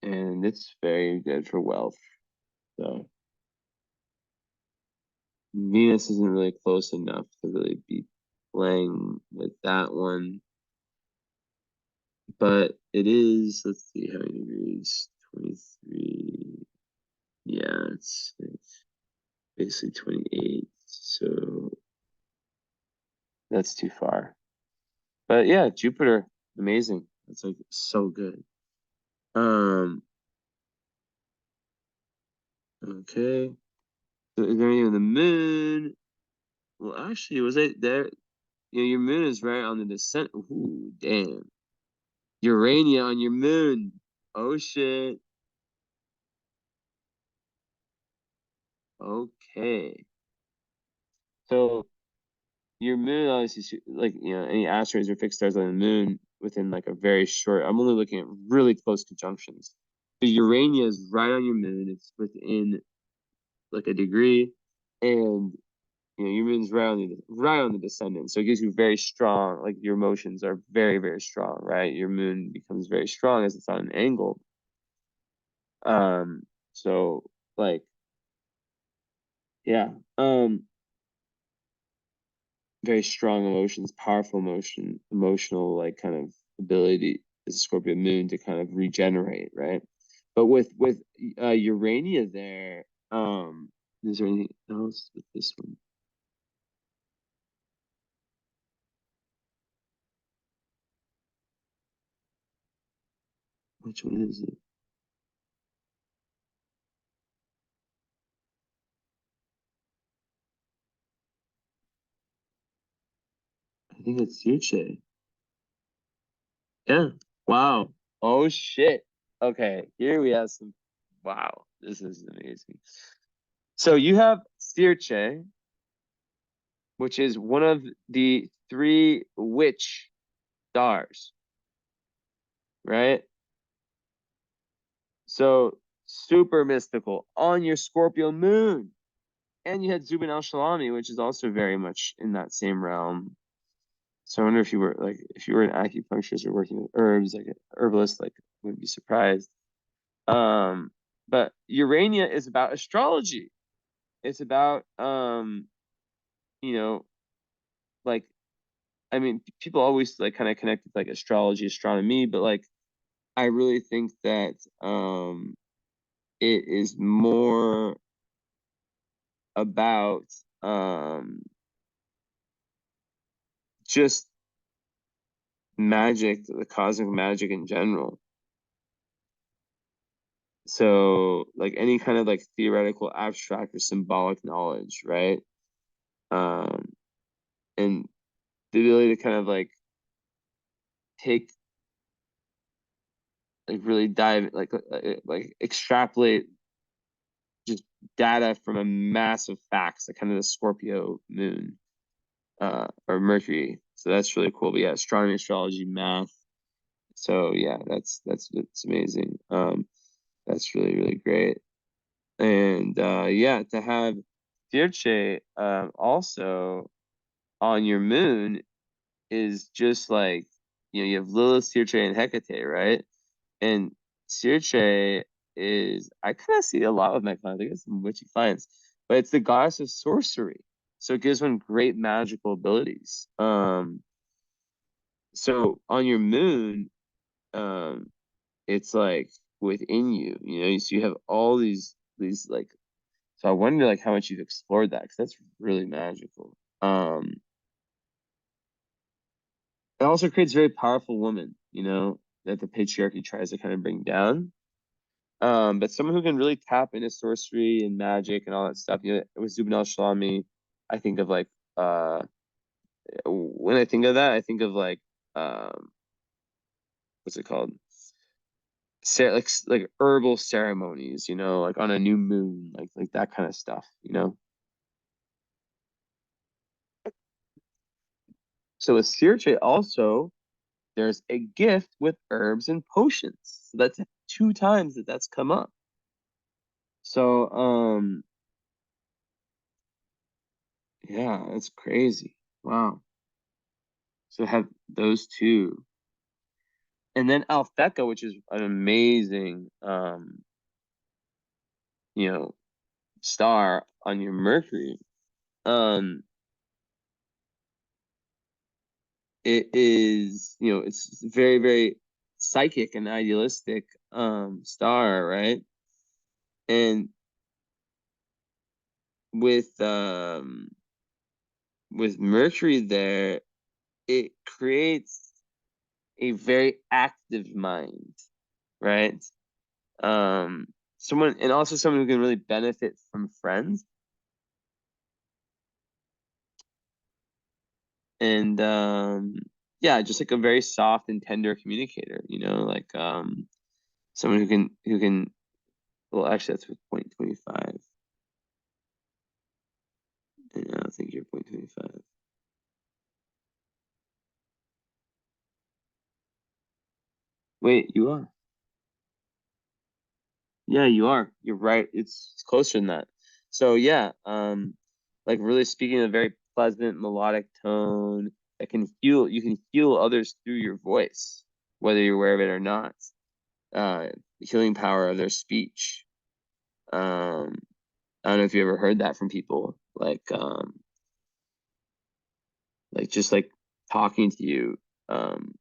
and it's very good for wealth. So Venus isn't really close enough to really be playing with that one, but it is. Let's see how many degrees. 23. Yeah, it's basically 28. So that's too far. But yeah, Jupiter, amazing. It's like so good. Um, okay. So is there any of the moon? Well, actually, was it there? Your moon is right on the descent. Ooh, damn. Urania on your moon. Oh shit. Okay. So your moon obviously like any asteroids or fixed stars on the moon within like a very short. I'm only looking at really close conjunctions. So Urania is right on your moon. It's within like a degree, and your moon's right on the descendant. So it gives you very strong, like your emotions are very strong, right? Your moon becomes very strong as it's on an angle. So like yeah, very strong emotions, powerful emotional like kind of ability as a Scorpio moon to kind of regenerate, right? But with Urania there, is there anything else with this one? Which one is it? I think it's Suche. Yeah. Wow. Oh shit. Okay, here we have some. Wow, this is amazing. So you have Sirche, which is one of the three witch stars, right? So super mystical on your Scorpio moon. And you had Zubin al-Shalami, which is also very much in that same realm. So I wonder if you were like if you were an acupuncturist or working with herbs, like an herbalist, like wouldn't be surprised. Um, but Urania is about astrology. It's about you know, like I mean, people always like kind of connect with like astrology, astronomy, but like I really think that it is more about just magic, the cosmic magic in general. So like any kind of like theoretical, abstract or symbolic knowledge, right? Um, and the ability to kind of take like really dive like extrapolate just data from a mass of facts, like kind of the Scorpio moon or Mercury. So that's really cool. But yeah, astronomy, astrology, math. So yeah, that's amazing. That's really, really great. And yeah, to have Dirce also on your moon is just like, you have Lilith, Circe, and Hecate, right? And Circe is, I kind of see a lot with my clients. I guess some witchy clients, but it's the goddess of sorcery. So it gives one great magical abilities. So on your moon, um, it's like within you, so you have all these like, so I wonder like how much you've explored that because that's really magical. It also creates very powerful women, that the patriarchy tries to kind of bring down. But someone who can really tap into sorcery and magic and all that stuff. With Zubin al-Shalami, I think of like when I think of that, I think of like what's it called? Like herbal ceremonies, like on a new moon, like that kind of stuff. So with Circe also, there's a gift with herbs and potions. So that's two times that's come up. So yeah, that's crazy. Wow. So have those two. And then Alphecca, which is an amazing you know, star on your Mercury. Um it is, it's very, very psychic and idealistic star, right? And with with Mercury there, it creates a very active mind, right? Um, someone and also someone who can really benefit from friends. And yeah, just like a very soft and tender communicator, like someone who can well actually that's with point 25. And I don't think you're point 25. Wait, you are. Yeah, you are. You're right. It's closer than that. So yeah, like really speaking in a very pleasant melodic tone that can heal. You can heal others through your voice, whether you're aware of it or not. The healing power of their speech. Um, I don't know if you ever heard that from people, like just like talking to you, um,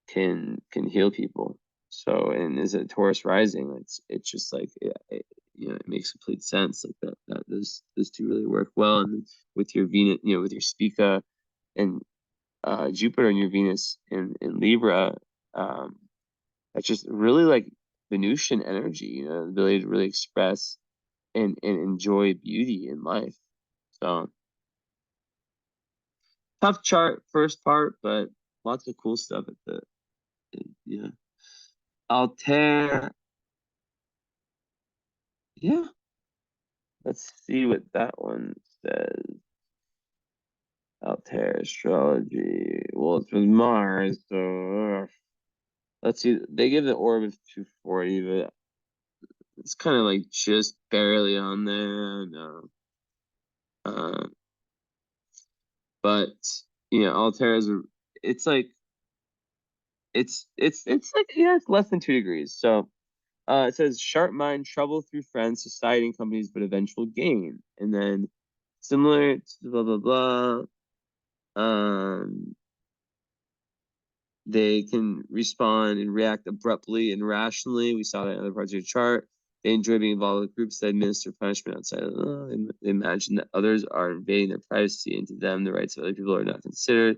can heal people. So, and as a Taurus rising, it's just like it makes complete sense. Like that those two really work well, and with your Venus, with your Spica and Jupiter and your Venus in Libra, um, That's just really like Venusian energy, the ability to really express and enjoy beauty in life. So tough chart first part, but lots of cool stuff at the yeah. Altair, yeah. Let's see what that one says. Altair astrology. Well, it's with Mars, so let's see. They give the orb of 240, but it's kind of like just barely on there. No. Uh, but Altair is it's like it's like it's less than 2 degrees. So it says sharp mind, trouble through friends, society, and companies, but eventual gain. And then similar to blah blah blah. Um, they can respond and react abruptly and rationally. We saw that in other parts of your chart. They enjoy being involved with groups that administer punishment outside of they imagine that others are invading their privacy, and to them, the rights of other people are not considered.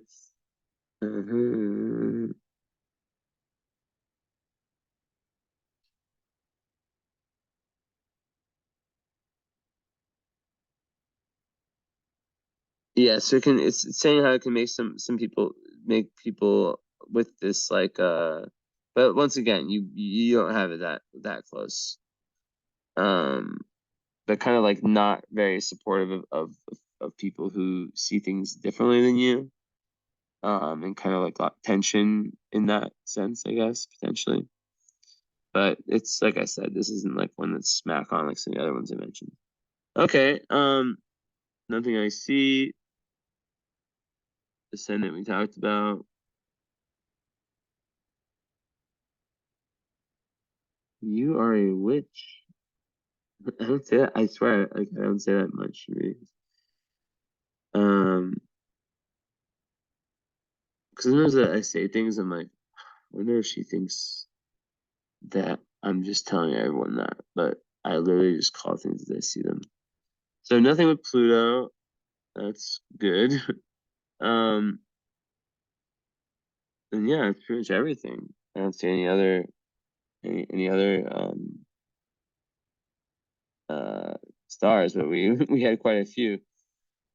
Yeah, so it's saying how it can make some people make people with this like but once again, you don't have it that close. Um, but kind of like not very supportive of people who see things differently than you. And kind of like got tension in that sense, I guess, potentially. But it's like I said, this isn't like one that's smack on like some of the other ones I mentioned. Okay, nothing I see. Ascendant we talked about. You are a witch. I don't say that. I swear, like I don't say that much. Um, because sometimes that I say things, I'm like, I wonder if she thinks that I'm just telling everyone that, but I literally just call things as I see them. So nothing with Pluto. That's good. Um, and yeah, it's pretty much everything. I don't see any other uh stars, but we we had quite a few.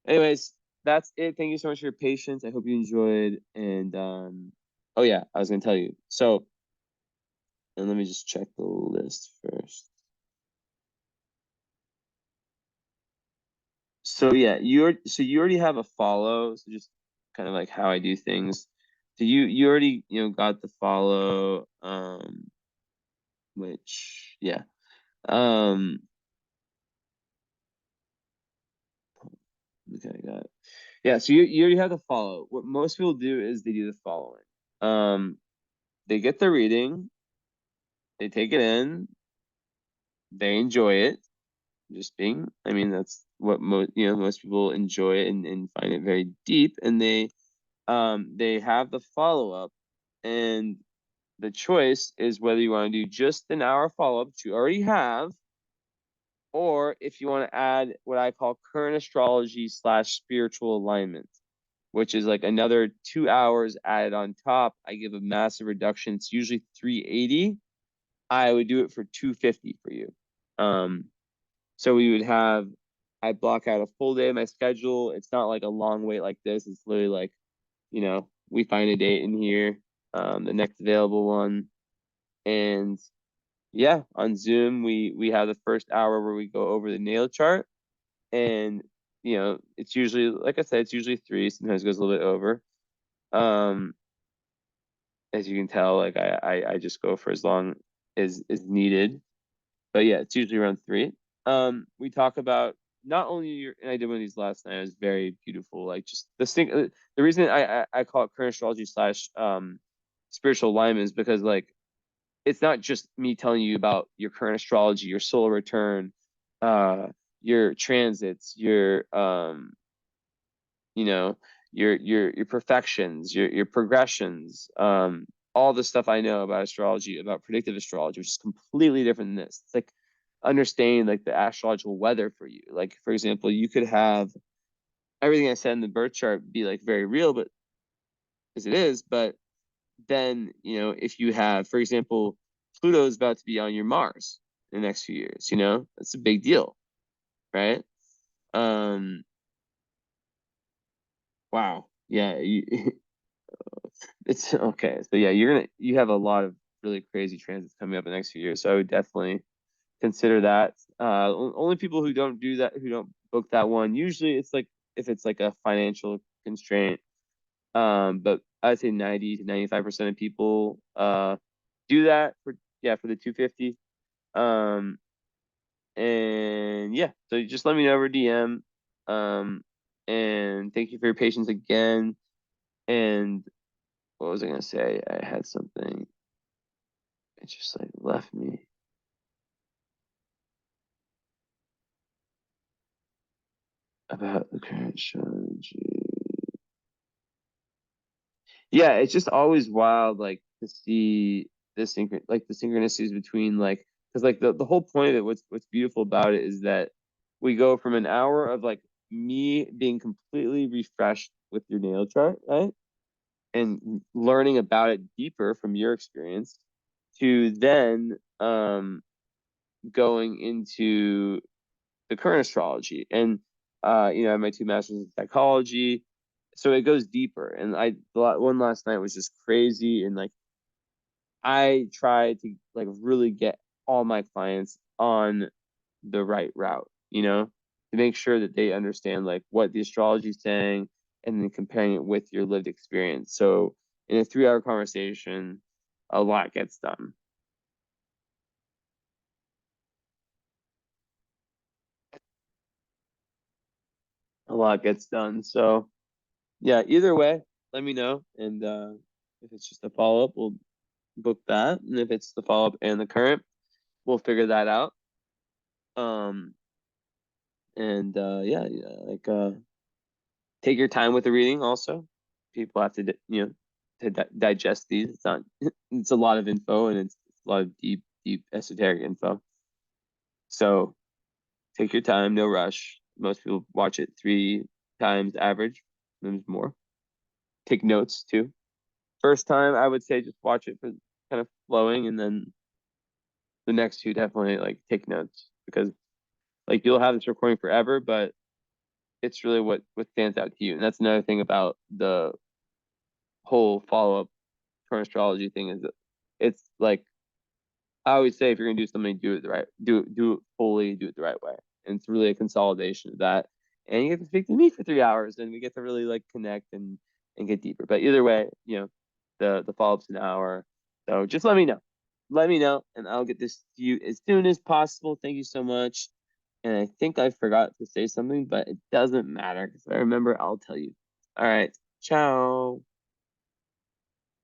Anyways, that's it. Thank you so much for your patience. I hope you enjoyed. And oh yeah, I was gonna tell you. So, and let me just check the list first. So yeah, you already have a follow. So just kind of like how I do things. So you already got the follow. Which yeah. Um, okay, got it. Yeah, so you already have the follow. What most people do is they do the following. Um, they get the reading, they take it in, they enjoy it. Just being, I mean, that's what most people enjoy it and find it very deep, and they have the follow up, and the choice is whether you want to do just an hour follow up, which you already have, or if you want to add what I call current astrology slash spiritual alignment, which is like another 2 hours added on top. I give a massive reduction. It's usually 380. I would do it for 250 for you. So we would have, I block out a full day of my schedule. It's not like a long wait like this. It's literally like, we find a date in here, the next available one. And yeah, on Zoom, we have the first hour where we go over the natal chart. And, it's usually, like I said, it's usually 3, sometimes it goes a little bit over. Um, as you can tell, like I just go for as long as needed. But yeah, it's usually around 3. We talk about not only and I did one of these last night. It was very beautiful. Like just this thing. The reason I call it current astrology slash spiritual alignment is because like it's not just me telling you about your current astrology, your solar return, uh, your transits, your you know, your perfections, your progressions, all the stuff I know about astrology, about predictive astrology, which is completely different than this. It's like understanding like the astrological weather for you. Like for example, you could have everything I said in the birth chart be like very real, but as it is, but then, if you have, for example, Pluto is about to be on your Mars in the next few years, that's a big deal, right? Um, wow. Yeah, it's okay. So yeah, you have a lot of really crazy transits coming up in the next few years. So I would definitely consider that. Only people who don't do that, who don't book that one, usually it's like if it's like a financial constraint. But I'd say 90 to 95% of people do that for the 250. Um, and yeah, so just let me know over DM. Um, and thank you for your patience again. And what was I gonna say? I had something. It just like left me about the current strategy. Yeah, it's just always wild, like to see the synchronicities between because like the whole point of it, what's beautiful about it is that we go from an hour of like me being completely refreshed with your natal chart, right? And learning about it deeper from your experience to then going into the current astrology. And I have my 2 masters in psychology, so it goes deeper. And one last night was just crazy, and like I try to like really get all my clients on the right route, to make sure that they understand like what the astrology is saying, and then comparing it with your lived experience. So in a 3-hour conversation, a lot gets done. A lot gets done. So yeah, either way, let me know. And if it's just a follow up, we'll book that. And if it's the follow up and the current, we'll figure that out. Um, and yeah, like take your time with the reading. Also, people have to digest these. It's not. It's a lot of info, and it's a lot of deep esoteric info. So take your time, no rush. Most people watch it 3 times average, sometimes more. Take notes too. First time, I would say just watch it for kind of flowing, and then the next two definitely like take notes, because like you'll have this recording forever, but it's really what stands out to you. And that's another thing about the whole follow up current astrology thing, is that it's like I always say, if you're gonna do something, do it fully, do it the right way. And it's really a consolidation of that. And you get to speak to me for 3 hours, and we get to really like connect and get deeper. But either way, the follow up's an hour. So just let me know. Let me know, and I'll get this to you as soon as possible. Thank you so much. And I think I forgot to say something, but it doesn't matter, because if I remember, I'll tell you. All right. Ciao.